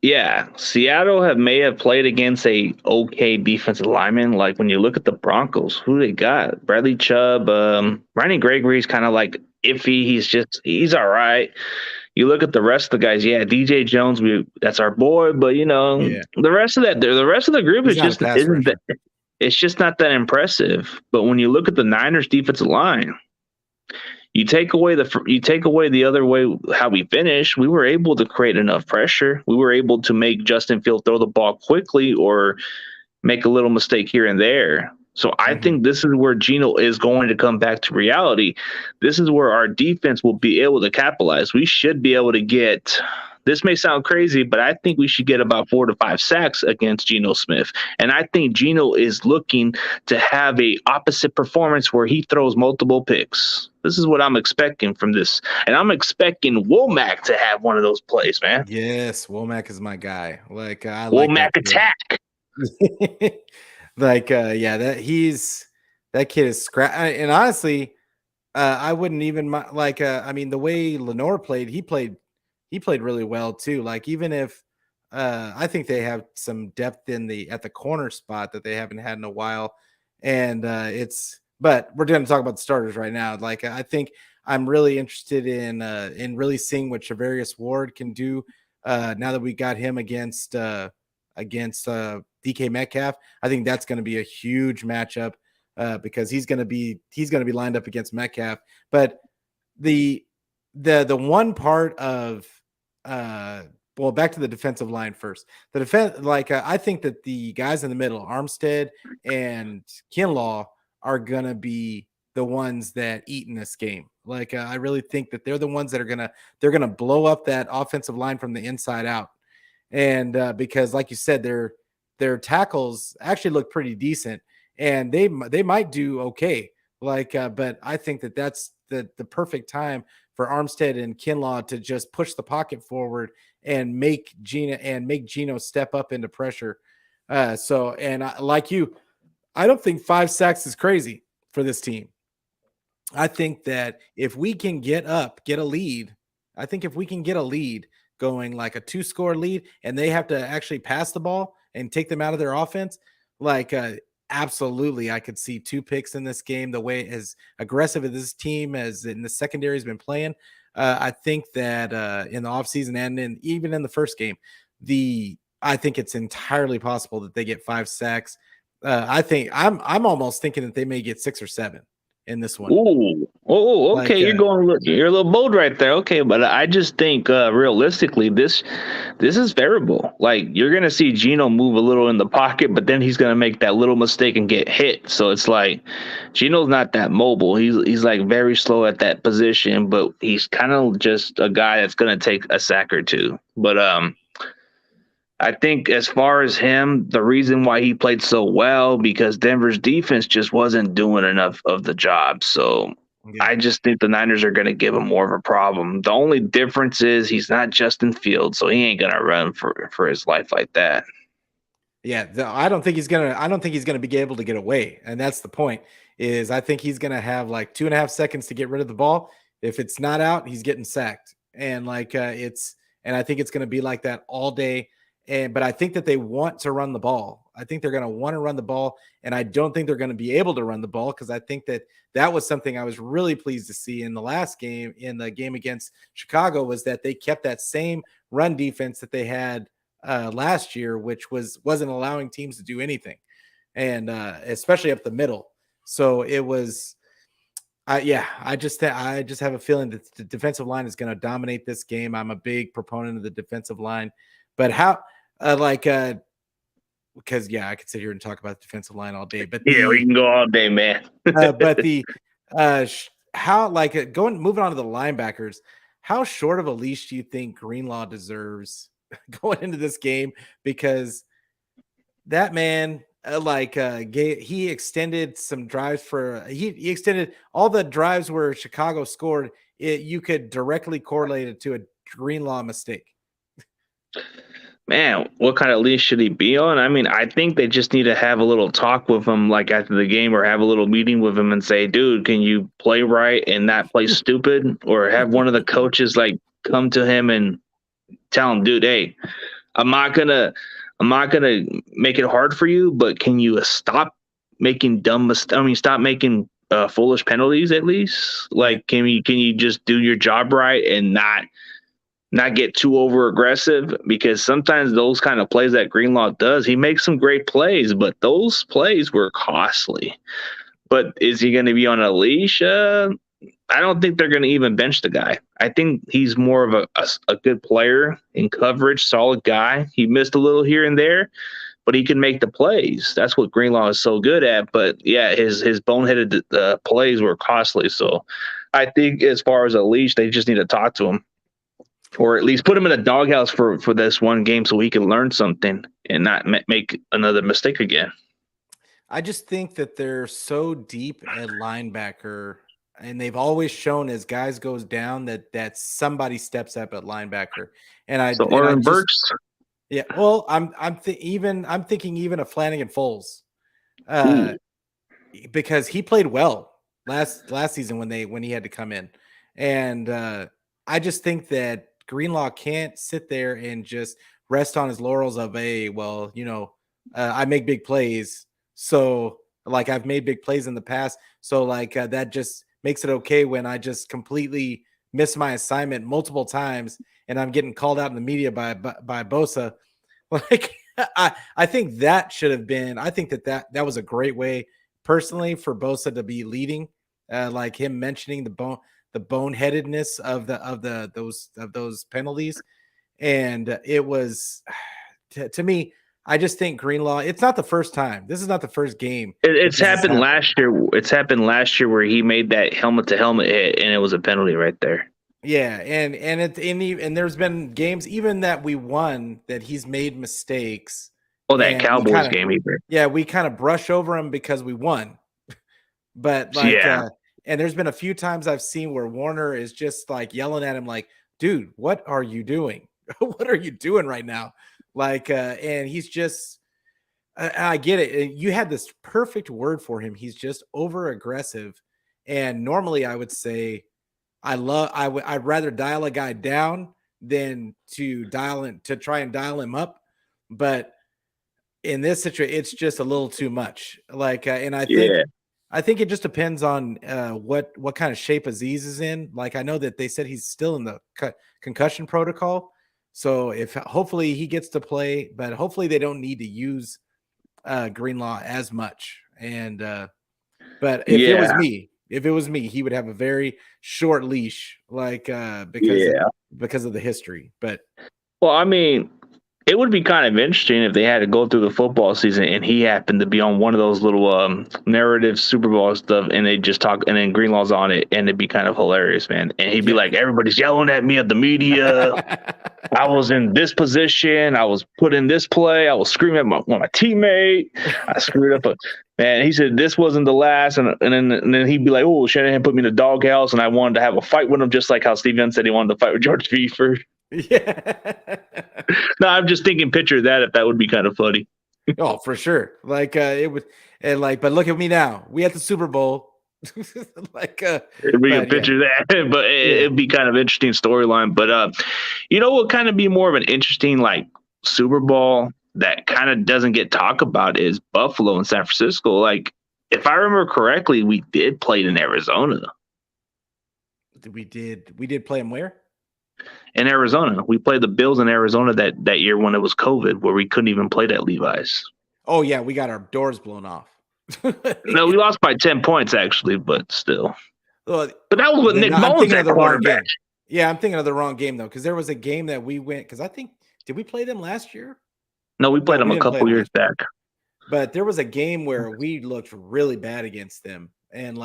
Yeah, Seattle may have played against a okay defensive lineman. Like when you look at the Broncos, who they got? Bradley Chubb, Randy Gregory's kind of like iffy. He's all right. You look at the rest of the guys. Yeah, DJ Jones, that's our boy. But the rest of the group He's it's just not that impressive. But when you look at the Niners defensive line, you take away the other way how we finished, we were able to create enough pressure. We were able to make Justin Field throw the ball quickly or make a little mistake here and there. So I think this is where Geno is going to come back to reality. This is where our defense will be able to capitalize. We should be able to get, this may sound crazy, but I think we should get about 4 to 5 sacks against Geno Smith. And I think Geno is looking to have a opposite performance where he throws multiple picks. This is what I'm expecting from this. And I'm expecting Womack to have one of those plays, man. Yes, Womack is my guy. I like Womack attack. That kid is scrap. And honestly, I wouldn't even the way Lenore played, he played really well too. Like even if I think they have some depth at the corner spot that they haven't had in a while, and but we're going to talk about the starters right now. Like I think I'm really interested in really seeing what Charvarius Ward can do now that we got him against DK Metcalf. I think that's going to be a huge matchup because he's going to be lined up against Metcalf. But the one part of back to the defensive line first. The defense, I think that the guys in the middle, Armstead and Kinlaw, are going to be the ones that eat in this game. I really think that they're the ones that they're going to blow up that offensive line from the inside out. And because like you said, their tackles actually look pretty decent, and they might do okay. But I think that that's the perfect time for Armstead and Kinlaw to just push the pocket forward and make Geno step up into pressure. Like you, I don't think 5 sacks is crazy for this team. I think that if we can get a lead, going like a 2-score lead, and they have to actually pass the ball and take them out of their offense, absolutely, I could see 2 picks in this game. The way as aggressive as this team as in the secondary has been playing, I think that in the offseason and even in the first game, I think it's entirely possible that they get 5 sacks. I think I'm almost thinking that they may get 6 or 7 in this one. Okay. You're a little bold right there. Okay, but I just think realistically, this is variable. Like you're gonna see Geno move a little in the pocket, but then he's gonna make that little mistake and get hit. So it's like Geno's not that mobile. He's like very slow at that position, but he's kind of just a guy that's gonna take a sack or 2. But I think as far as him, the reason why he played so well because Denver's defense just wasn't doing enough of the job. So Yeah. I just think the Niners are going to give him more of a problem. The only difference is he's not Justin Fields, so he ain't going to run for his life like that. Yeah, I don't think he's gonna. I don't think he's gonna be able to get away, and that's the point. Is I think he's gonna have like 2.5 seconds to get rid of the ball. If it's not out, he's getting sacked, and and I think it's gonna be like that all day. But I think that they want to run the ball. I think they're gonna want to run the ball, and I don't think they're gonna be able to run the ball because I think that was something I was really pleased to see in the last game, in the game against Chicago, was that they kept that same run defense that they had last year, which wasn't allowing teams to do anything, and especially up the middle. So it was, I just have a feeling that the defensive line is going to dominate this game. I'm a big proponent of the defensive line, but how, because I could sit here and talk about the defensive line all day, but Yeah, we can go all day, man. but the how moving on to the linebackers, how short of a leash do you think Greenlaw deserves going into this game? Because that man he extended some drives for he extended all the drives where Chicago scored. You could directly correlate it to a Greenlaw mistake. Man, what kind of leash should he be on? I mean, I think they just need to have a little talk with him, like after the game, or have a little meeting with him and say, "Dude, can you play right and not play stupid?" Or have one of the coaches like come to him and tell him, "Dude, hey, I'm not gonna, I'm not gonna make it hard for you, but can you stop making stop making foolish penalties at least? Right. Like, can you just do your job right and not get too over aggressive, because sometimes those kind of plays that Greenlaw does, he makes some great plays, but those plays were costly. But is he going to be on a leash? I don't think they're going to even bench the guy. I think he's more of a good player in coverage, solid guy. He missed a little here and there, but he can make the plays. That's what Greenlaw is so good at. But yeah, his boneheaded plays were costly. So I think as far as a leash, they just need to talk to him, or at least put him in a doghouse for this one game so he can learn something and not make another mistake again. I just think that they're so deep at linebacker, and they've always shown as guys goes down that somebody steps up at linebacker. And So I Oren just Burks, yeah. Well, I'm thinking even of Flanagan Foles, ooh, uh, because he played well last season when he had to come in, and I just think that Greenlaw can't sit there and just rest on his laurels of I make big plays, so like I've made big plays in the past, so that just makes it okay when I just completely miss my assignment multiple times and I'm getting called out in the media by Bosa. Like I think that should have been. I think that was a great way personally for Bosa to be leading, like him mentioning the boneheadedness of those penalties, and it was to me. I just think Greenlaw. It's not the first time. This is not the first game that it's this has happened happened. last year. It's happened last year where he made that helmet to helmet hit and it was a penalty right there. Yeah, and there's been games even that we won that he's made mistakes, Oh, that and Cowboys game either. we kind of brush over him because we won. But Yeah, and there's been a few times I've seen where Warner is just like yelling at him, like, "Dude, what are you doing? What are you doing right now?" And he's just, I get it. You had this perfect word for him. He's just over aggressive, and normally I would say I'd rather dial a guy down than to try and dial him up. But in this situation, it's just a little too much. And yeah. I think it just depends on what kind of shape Aziz is in. Like I know that they said he's still in the concussion protocol, so if hopefully he gets to play, but hopefully they don't need to use Greenlaw as much. And but Yeah, if it was me, he would have a very short leash, yeah. because of the history. But Well, I mean, It would be kind of interesting if they had to go through the football season and he happened to be on one of those little narrative Super Bowl stuff and they just talk and then Greenlaw's on it and it'd be kind of hilarious, man. And he'd be like, everybody's yelling at me at the media. I was in this position. I was put in this play. I was screaming at my teammate. I screwed up. Man, he said this wasn't the last. And then he'd be like, oh, Shanahan put me in the doghouse and I wanted to have a fight with him, just like how Steve Young said he wanted to fight with George Beaver. Yeah. No, I'm just thinking picture that if that would be kind of funny. Oh, for sure. Like it would, and like, but look at me now. We at the Super Bowl. Like we can picture that, but it'd be kind of interesting storyline. But you know what kind of be more of an interesting like Super Bowl that kind of doesn't get talked about is Buffalo and San Francisco. Like, if I remember correctly, we did play it in Arizona. We did play them where? In Arizona. We played the Bills in Arizona that year when it was COVID, where we couldn't even play at Levi's. Oh yeah, we got our doors blown off. No, we lost by 10 points actually, but still. Well, but that was with Nick Mullins at quarterback. Yeah, I'm thinking of the wrong game though, because there was a game that we went. Because I think did we play them last year? No, we played them a couple years back. But there was a game where we looked really bad against them, and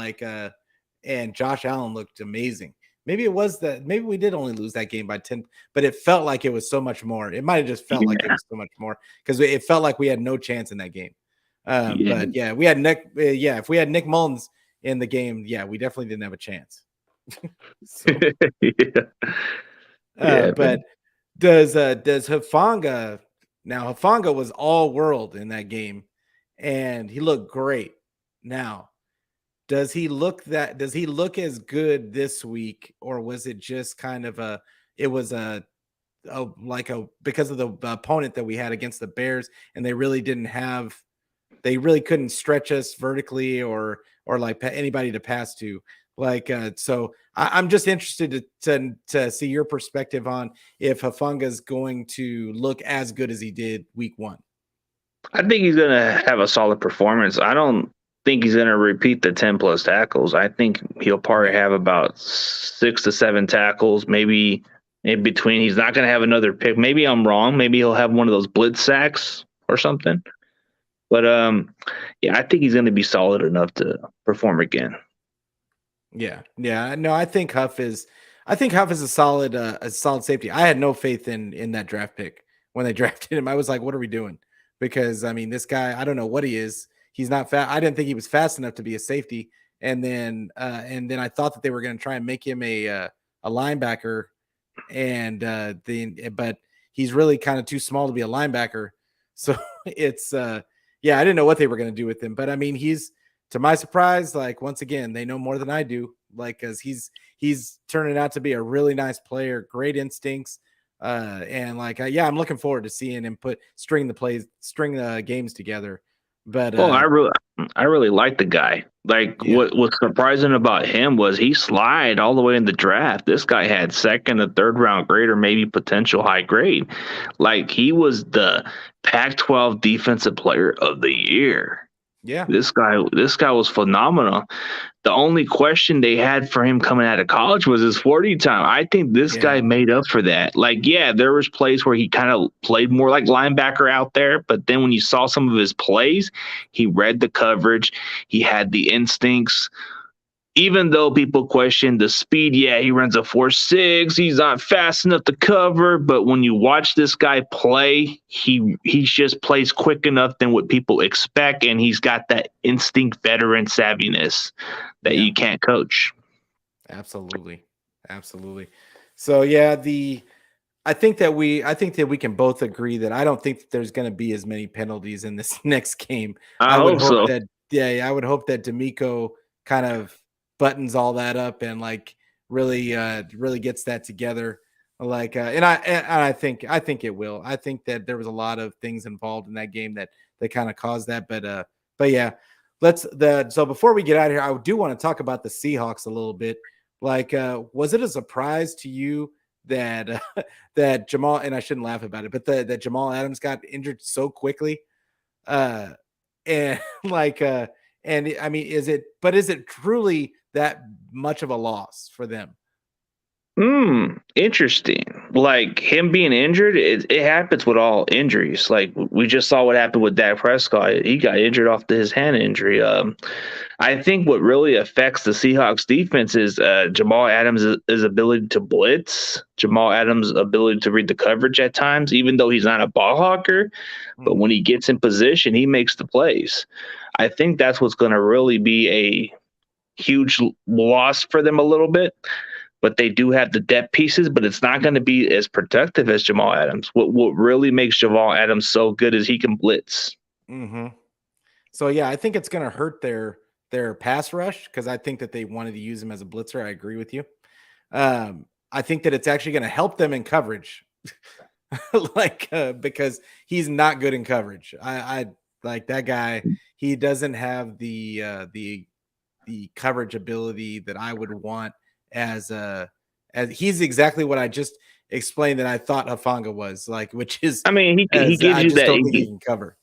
and Josh Allen looked amazing. Maybe it was that. Maybe we did only lose that game by 10, but it felt like it was so much more. It might have just felt like it was so much more because it felt like we had no chance in that game. But yeah, we had Nick. If we had Nick Mullins in the game, yeah, we definitely didn't have a chance. But does Hufanga? Now Hufanga was all world in that game, and he looked great. Now, does he look as good this week, or was it just kind of because of the opponent that we had against the Bears, and they really couldn't stretch us vertically or like anybody to pass to. So I'm just interested to see your perspective on if Hufanga is going to look as good as he did week 1. I think he's going to have a solid performance. I don't think he's going to repeat the 10 plus tackles. I think he'll probably have about 6 to 7 tackles, maybe in between. He's not going to have another pick. Maybe I'm wrong. Maybe he'll have one of those blitz sacks or something. But I think he's going to be solid enough to perform again. Yeah. No, I think Huff is a solid safety. I had no faith in that draft pick when they drafted him. I was like, what are we doing? Because I mean, this guy, I don't know what he is. He's not fast. I didn't think he was fast enough to be a safety. And then I thought that they were going to try and make him a linebacker, but he's really kind of too small to be a linebacker. So it's I didn't know what they were going to do with him. But I mean, he's, to my surprise, like once again, they know more than I do. Like, because he's turning out to be a really nice player, great instincts, and I'm looking forward to seeing him string the games together. But I really like the guy. What's surprising about him was he slid all the way in the draft. This guy had second or third round grade or maybe potential high grade. Like, he was the Pac-12 Defensive Player of the Year. Yeah, this guy was phenomenal. The only question they had for him coming out of college was his 40 time. I think this guy made up for that. There was plays where he kind of played more like linebacker out there, but then when you saw some of his plays, he read the coverage, he had the instincts. Even though people question the speed, he runs a 4.6. He's not fast enough to cover. But when you watch this guy play, he just plays quick enough than what people expect, and he's got that instinct veteran savviness that you can't coach. Absolutely. So I think that we can both agree that I don't think that there's going to be as many penalties in this next game. I would hope that D'Amico kind of buttons all that up and really gets that together. I think it will. I think that there was a lot of things involved in that game that kind of caused that. But yeah, so before we get out of here, I do want to talk about the Seahawks a little bit. Was it a surprise to you that that Jamal, and I shouldn't laugh about it, but that Jamal Adams got injured so quickly? And I mean, is it truly that much of a loss for them? Interesting. Like him being injured, it happens with all injuries. Like we just saw what happened with Dak Prescott. He got injured off his hand injury. I think what really affects the Seahawks defense is Jamal Adams' ability to blitz, Jamal Adams' ability to read the coverage at times, even though he's not a ball hawker. But when he gets in position, he makes the plays. I think that's what's going to really be a huge loss for them a little bit. But they do have the depth pieces, but it's not going to be as productive as Jamal Adams. What really makes Jamal Adams so good is he can blitz. Mm-hmm. So yeah, I think it's going to hurt their pass rush because I think that they wanted to use him as a blitzer. I agree with you. I think that it's actually going to help them in coverage, because he's not good in coverage. I like that guy. He doesn't have the coverage ability that I would want as he's exactly what I just explained that I thought Hafanga was like, which is I mean, he gives I you just that. don't think he can cover.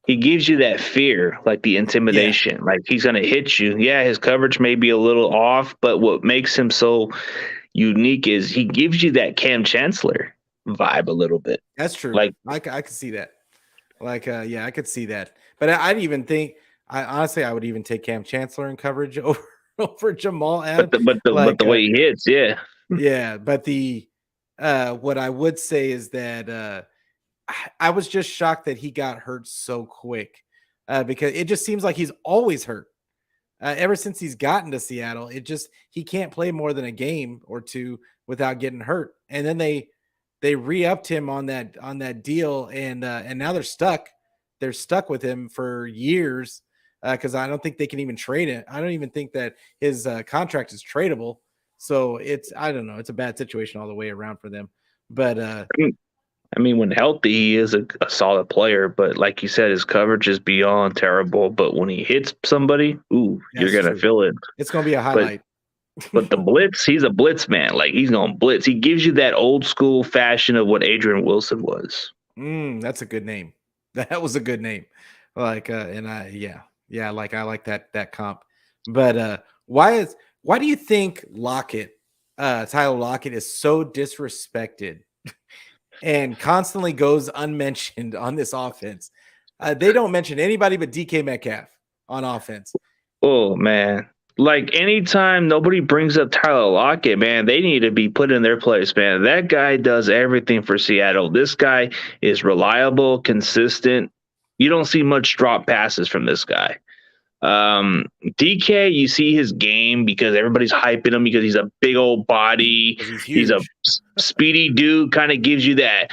He gives you that fear, like the intimidation, like he's going to hit you. Yeah, his coverage may be a little off, but what makes him so unique is he gives you that Cam Chancellor vibe a little bit. That's true. Like I could see that. Yeah, I could see that. But I'd even think, I would even take Cam Chancellor in coverage over Jamal Adams. but the way he hits, yeah. Yeah, but what I would say is that I was just shocked that he got hurt so quick, because it just seems like he's always hurt. Ever since he's gotten to Seattle, he can't play more than a game or two without getting hurt. And then they re-upped him on that deal, and now they're stuck. They're stuck with him for years, because I don't think they can even trade it. I don't even think that his contract is tradable. So I don't know. It's a bad situation all the way around for them. But I mean, when healthy, he is a solid player. But like you said, his coverage is beyond terrible. But when he hits somebody, you're gonna feel it. It's gonna be a highlight. But the blitz, he's a blitz man. Like he's gonna blitz. He gives you that old school fashion of what Adrian Wilson was. That's a good name. That was a good name. Like, I like that comp. But why do you think Tyler Lockett is so disrespected and constantly goes unmentioned on this offense? They don't mention anybody but DK Metcalf on offense. Oh man. Like anytime nobody brings up Tyler Lockett, man, they need to be put in their place, man. That guy does everything for Seattle. This guy is reliable, consistent. You don't see much drop passes from this guy. DK, you see his game because everybody's hyping him because he's a big old body. He's a speedy dude, kind of gives you that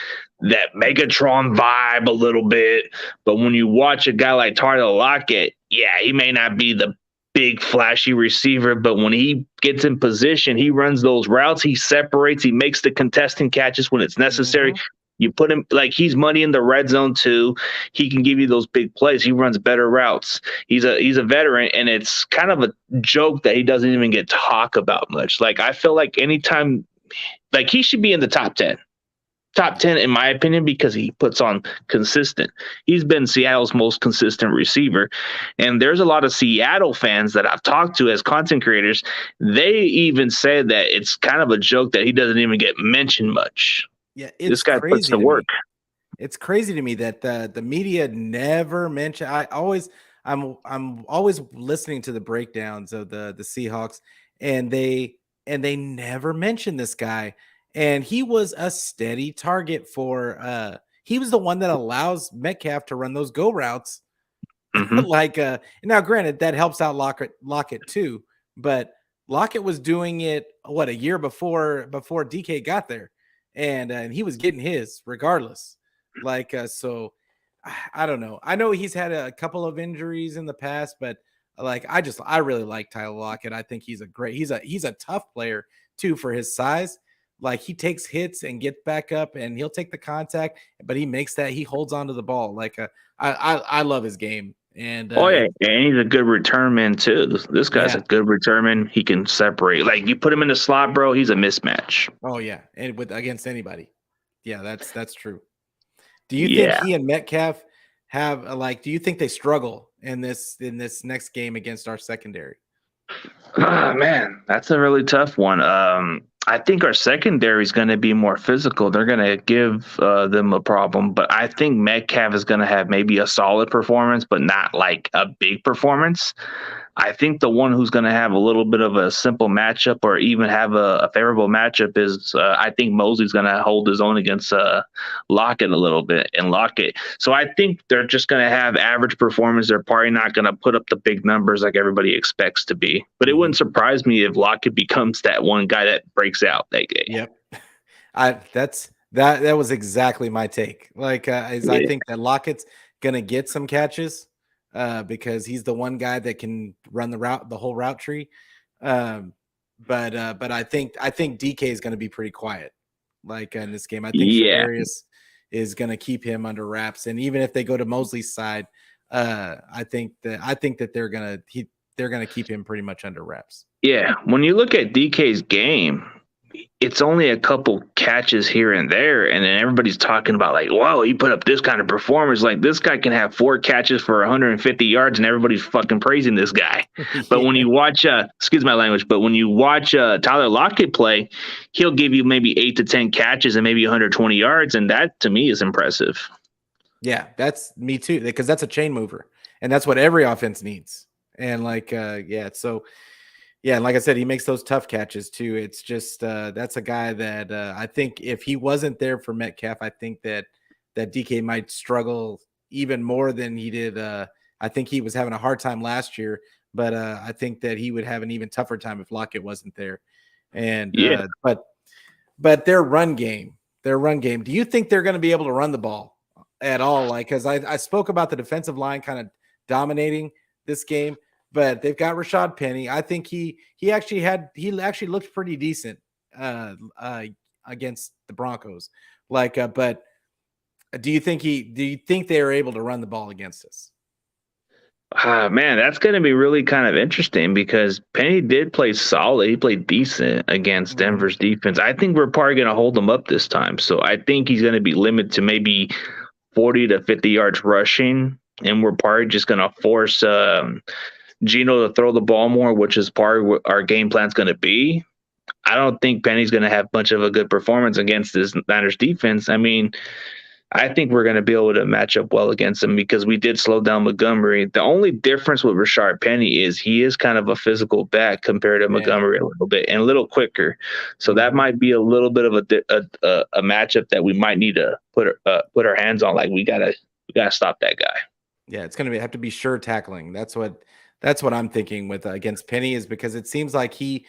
Megatron vibe a little bit. But when you watch a guy like Tyler Lockett, yeah, he may not be the big flashy receiver, but when he gets in position, he runs those routes, he separates, he makes the contesting catches when it's necessary. You put him, like, he's money in the red zone too. He can give you those big plays. He runs better routes. He's a veteran, and it's kind of a joke that he doesn't even get talk about much. Like, I feel like anytime, like, he should be in the top 10 in my opinion, because he puts on consistent. He's been Seattle's most consistent receiver. And there's a lot of Seattle fans that I've talked to as content creators. They even said that it's kind of a joke that he doesn't even get mentioned much. Yeah, this guy puts the work. It's crazy to me that the media never mention. I'm always listening to the breakdowns of the Seahawks, and they never mention this guy. And he was a steady target for he was the one that allows Metcalf to run those go routes. Now granted, that helps out Lockett too, but Lockett was doing it a year before DK got there, and he was getting his regardless. So I don't know. I know he's had a couple of injuries in the past, but I really like Tyler Lockett. I think he's a tough player too for his size. Like, he takes hits and gets back up, and he'll take the contact, but he holds on to the ball. I love his game. And and he's a good return man too. This guy's a good return man. He can separate. Like, you put him in the slot, bro, he's a mismatch. Oh yeah, and against anybody. Yeah, that's true. Do you think he and Metcalf have do you think they struggle in this next game against our secondary? Man, that's a really tough one. I think our secondary is going to be more physical. They're going to give them a problem, but I think Metcalf is going to have maybe a solid performance, but not like a big performance. I think the one who's going to have a little bit of a simple matchup or even have a favorable matchup is I think Mosley's going to hold his own against Lockett a little bit and Lockett. So I think they're just going to have average performance. They're probably not going to put up the big numbers like everybody expects to be. But it wouldn't surprise me if Lockett becomes that one guy that breaks out that game. Yep. That was exactly my take. Like, I think that Lockett's gonna get some catches because he's the one guy that can run the whole route tree. But I think DK is gonna be pretty quiet. Like in this game, I think Shavarius is gonna keep him under wraps. And even if they go to Mosley's side, I think that they're gonna keep him pretty much under wraps. Yeah, when you look at DK's game, it's only a couple catches here and there, and then everybody's talking about like, wow, he put up this kind of performance. Like this guy can have 4 catches for 150 yards, and everybody's fucking praising this guy. But when you watch, excuse my language, but when you watch Tyler Lockett play, he'll give you maybe 8 to 10 catches and maybe 120 yards, and that to me is impressive. Yeah, that's me too, because that's a chain mover, and that's what every offense needs. And like, so. Yeah, and like I said, he makes those tough catches too. It's just that's a guy that I think if he wasn't there for Metcalf, I think that DK might struggle even more than he did. I think he was having a hard time last year, but I think that he would have an even tougher time if Lockett wasn't there. And but their run game. Do you think they're going to be able to run the ball at all? Like, because I spoke about the defensive line kind of dominating this game. But they've got Rashad Penny. I think he actually looked pretty decent against the Broncos. Like, but do you think they are able to run the ball against us? Man, that's going to be really kind of interesting because Penny did play solid. He played decent against Denver's defense. I think we're probably going to hold him up this time. So I think he's going to be limited to maybe 40 to 50 yards rushing, and we're probably just going to force Geno to throw the ball more, which is part of what our game plan is going to be. I don't think Penny's going to have much of a good performance against this Niners defense. I mean, I think we're going to be able to match up well against him because we did slow down Montgomery. The only difference with Rashard Penny is he is kind of a physical back compared to Montgomery a little bit and a little quicker. So that might be a little bit of a matchup that we might need to put our hands on. Like we gotta stop that guy. Yeah, it's going to have to be sure tackling. That's what I'm thinking with against Penny, is because it seems like he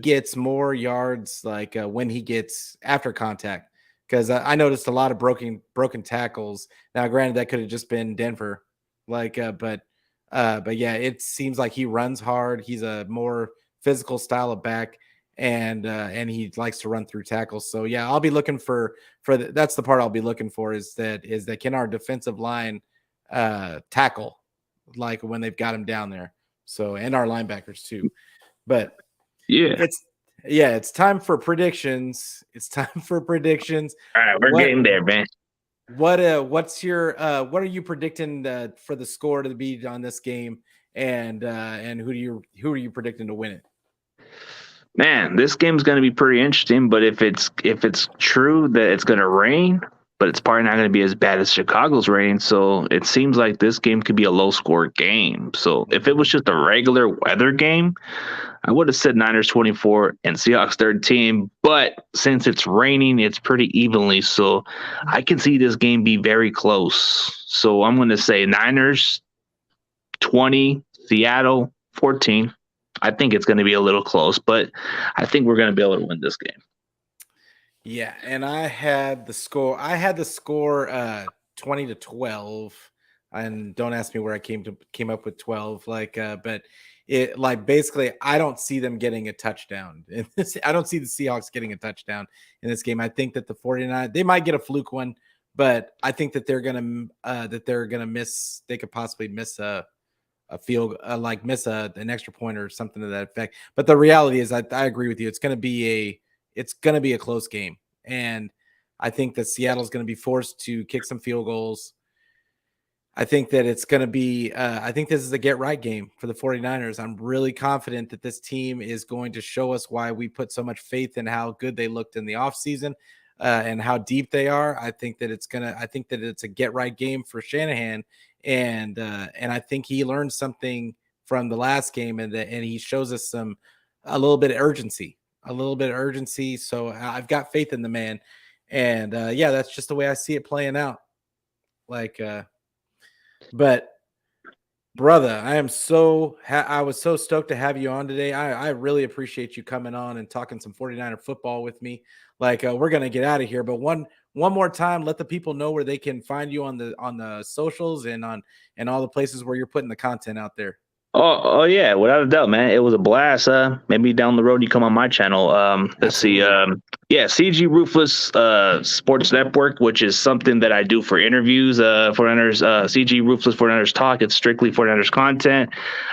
gets more yards like when he gets after contact. Because I noticed a lot of broken tackles. Now, granted, that could have just been Denver, like, but yeah, it seems like he runs hard. He's a more physical style of back, and he likes to run through tackles. So yeah, I'll be looking for that's the part I'll be looking for is that can our defensive line tackle like when they've got him down there. So, and our linebackers too. But it's time for predictions. All right, we're getting there, man. What are you predicting for the score to be on this game, and who are you predicting to win it? Man, this game's going to be pretty interesting, but if it's true that it's going to rain, but it's probably not going to be as bad as Chicago's rain. So it seems like this game could be a low-score game. So if it was just a regular weather game, I would have said Niners 24 and Seahawks 13. But since it's raining, it's pretty evenly. So I can see this game be very close. So I'm going to say Niners 20, Seattle 14. I think it's going to be a little close, but I think we're going to be able to win this game. Yeah, and I had the score 20-12, and don't ask me where I came up with 12, but it like basically I don't see them getting a touchdown. I don't see the Seahawks getting a touchdown in this game. I think that the 49 they might get a fluke one, but I think that they're going to miss, they could possibly miss a field, miss an extra point or something to that effect. But the reality is I agree with you. It's going to be a close game. And I think that Seattle's going to be forced to kick some field goals. I think that it's going to be, I think this is a get right game for the 49ers. I'm really confident that this team is going to show us why we put so much faith in how good they looked in the offseason and how deep they are. I think that I think that it's a get right game for Shanahan. And I think he learned something from the last game and he shows us a little bit of urgency, So I've got faith in the man. And yeah, that's just the way I see it playing out. But brother, I was so stoked to have you on today. I really appreciate you coming on and talking some 49er football with me. We're gonna get out of here, but one more time, let the people know where they can find you on the socials and all the places where you're putting the content out there. Oh yeah, without a doubt, man. It was a blast. Maybe down the road you come on my channel. Let's see. Yeah, CG Ruthless Sports Network, which is something that I do for interviews. 49ers, CG Ruthless 49ers Talk. It's strictly 49ers content.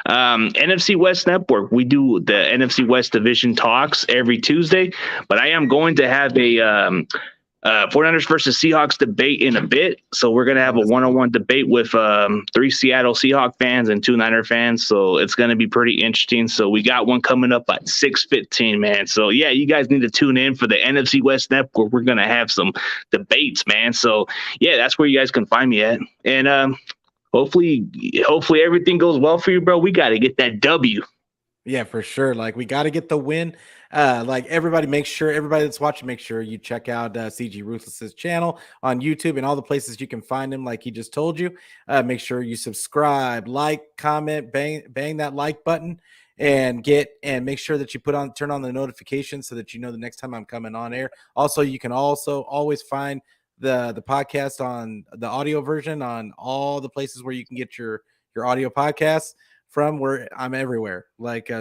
NFC West Network. We do the NFC West Division talks every Tuesday, but I am going to have a 49ers versus Seahawks debate in a bit. So we're going to have a one-on-one debate with 3 Seattle Seahawks fans and 2 Niner fans. So it's going to be pretty interesting. So we got one coming up at 6:15, man. So yeah, you guys need to tune in for the NFC West Network. We're going to have some debates, man. So yeah, that's where you guys can find me at. And hopefully everything goes well for you, bro. We got to get that W. Yeah, for sure. We got to get the win. Everybody that's watching, make sure you check out CG Ruthless's channel on YouTube and all the places you can find him, like he just told you. Make sure you subscribe, like, comment, bang that like button, and make sure that you turn on the notifications so that you know the next time I'm coming on air. Also, you can always find the podcast on the audio version on all the places where you can get your audio podcasts from. Where I'm everywhere.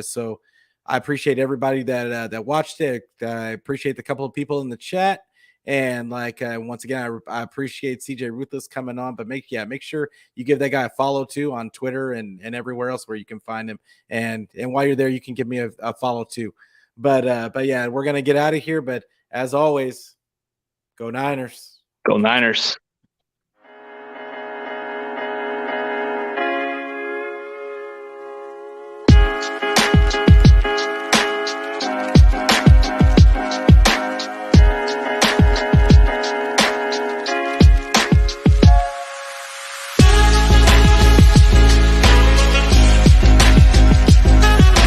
So I appreciate everybody that watched it. I appreciate the couple of people in the chat. And once again, I appreciate CJ Ruthless coming on, but make sure you give that guy a follow too on Twitter and everywhere else where you can find him. And while you're there, you can give me a follow too. But yeah, we're going to get out of here. But as always, go Niners. Go Niners.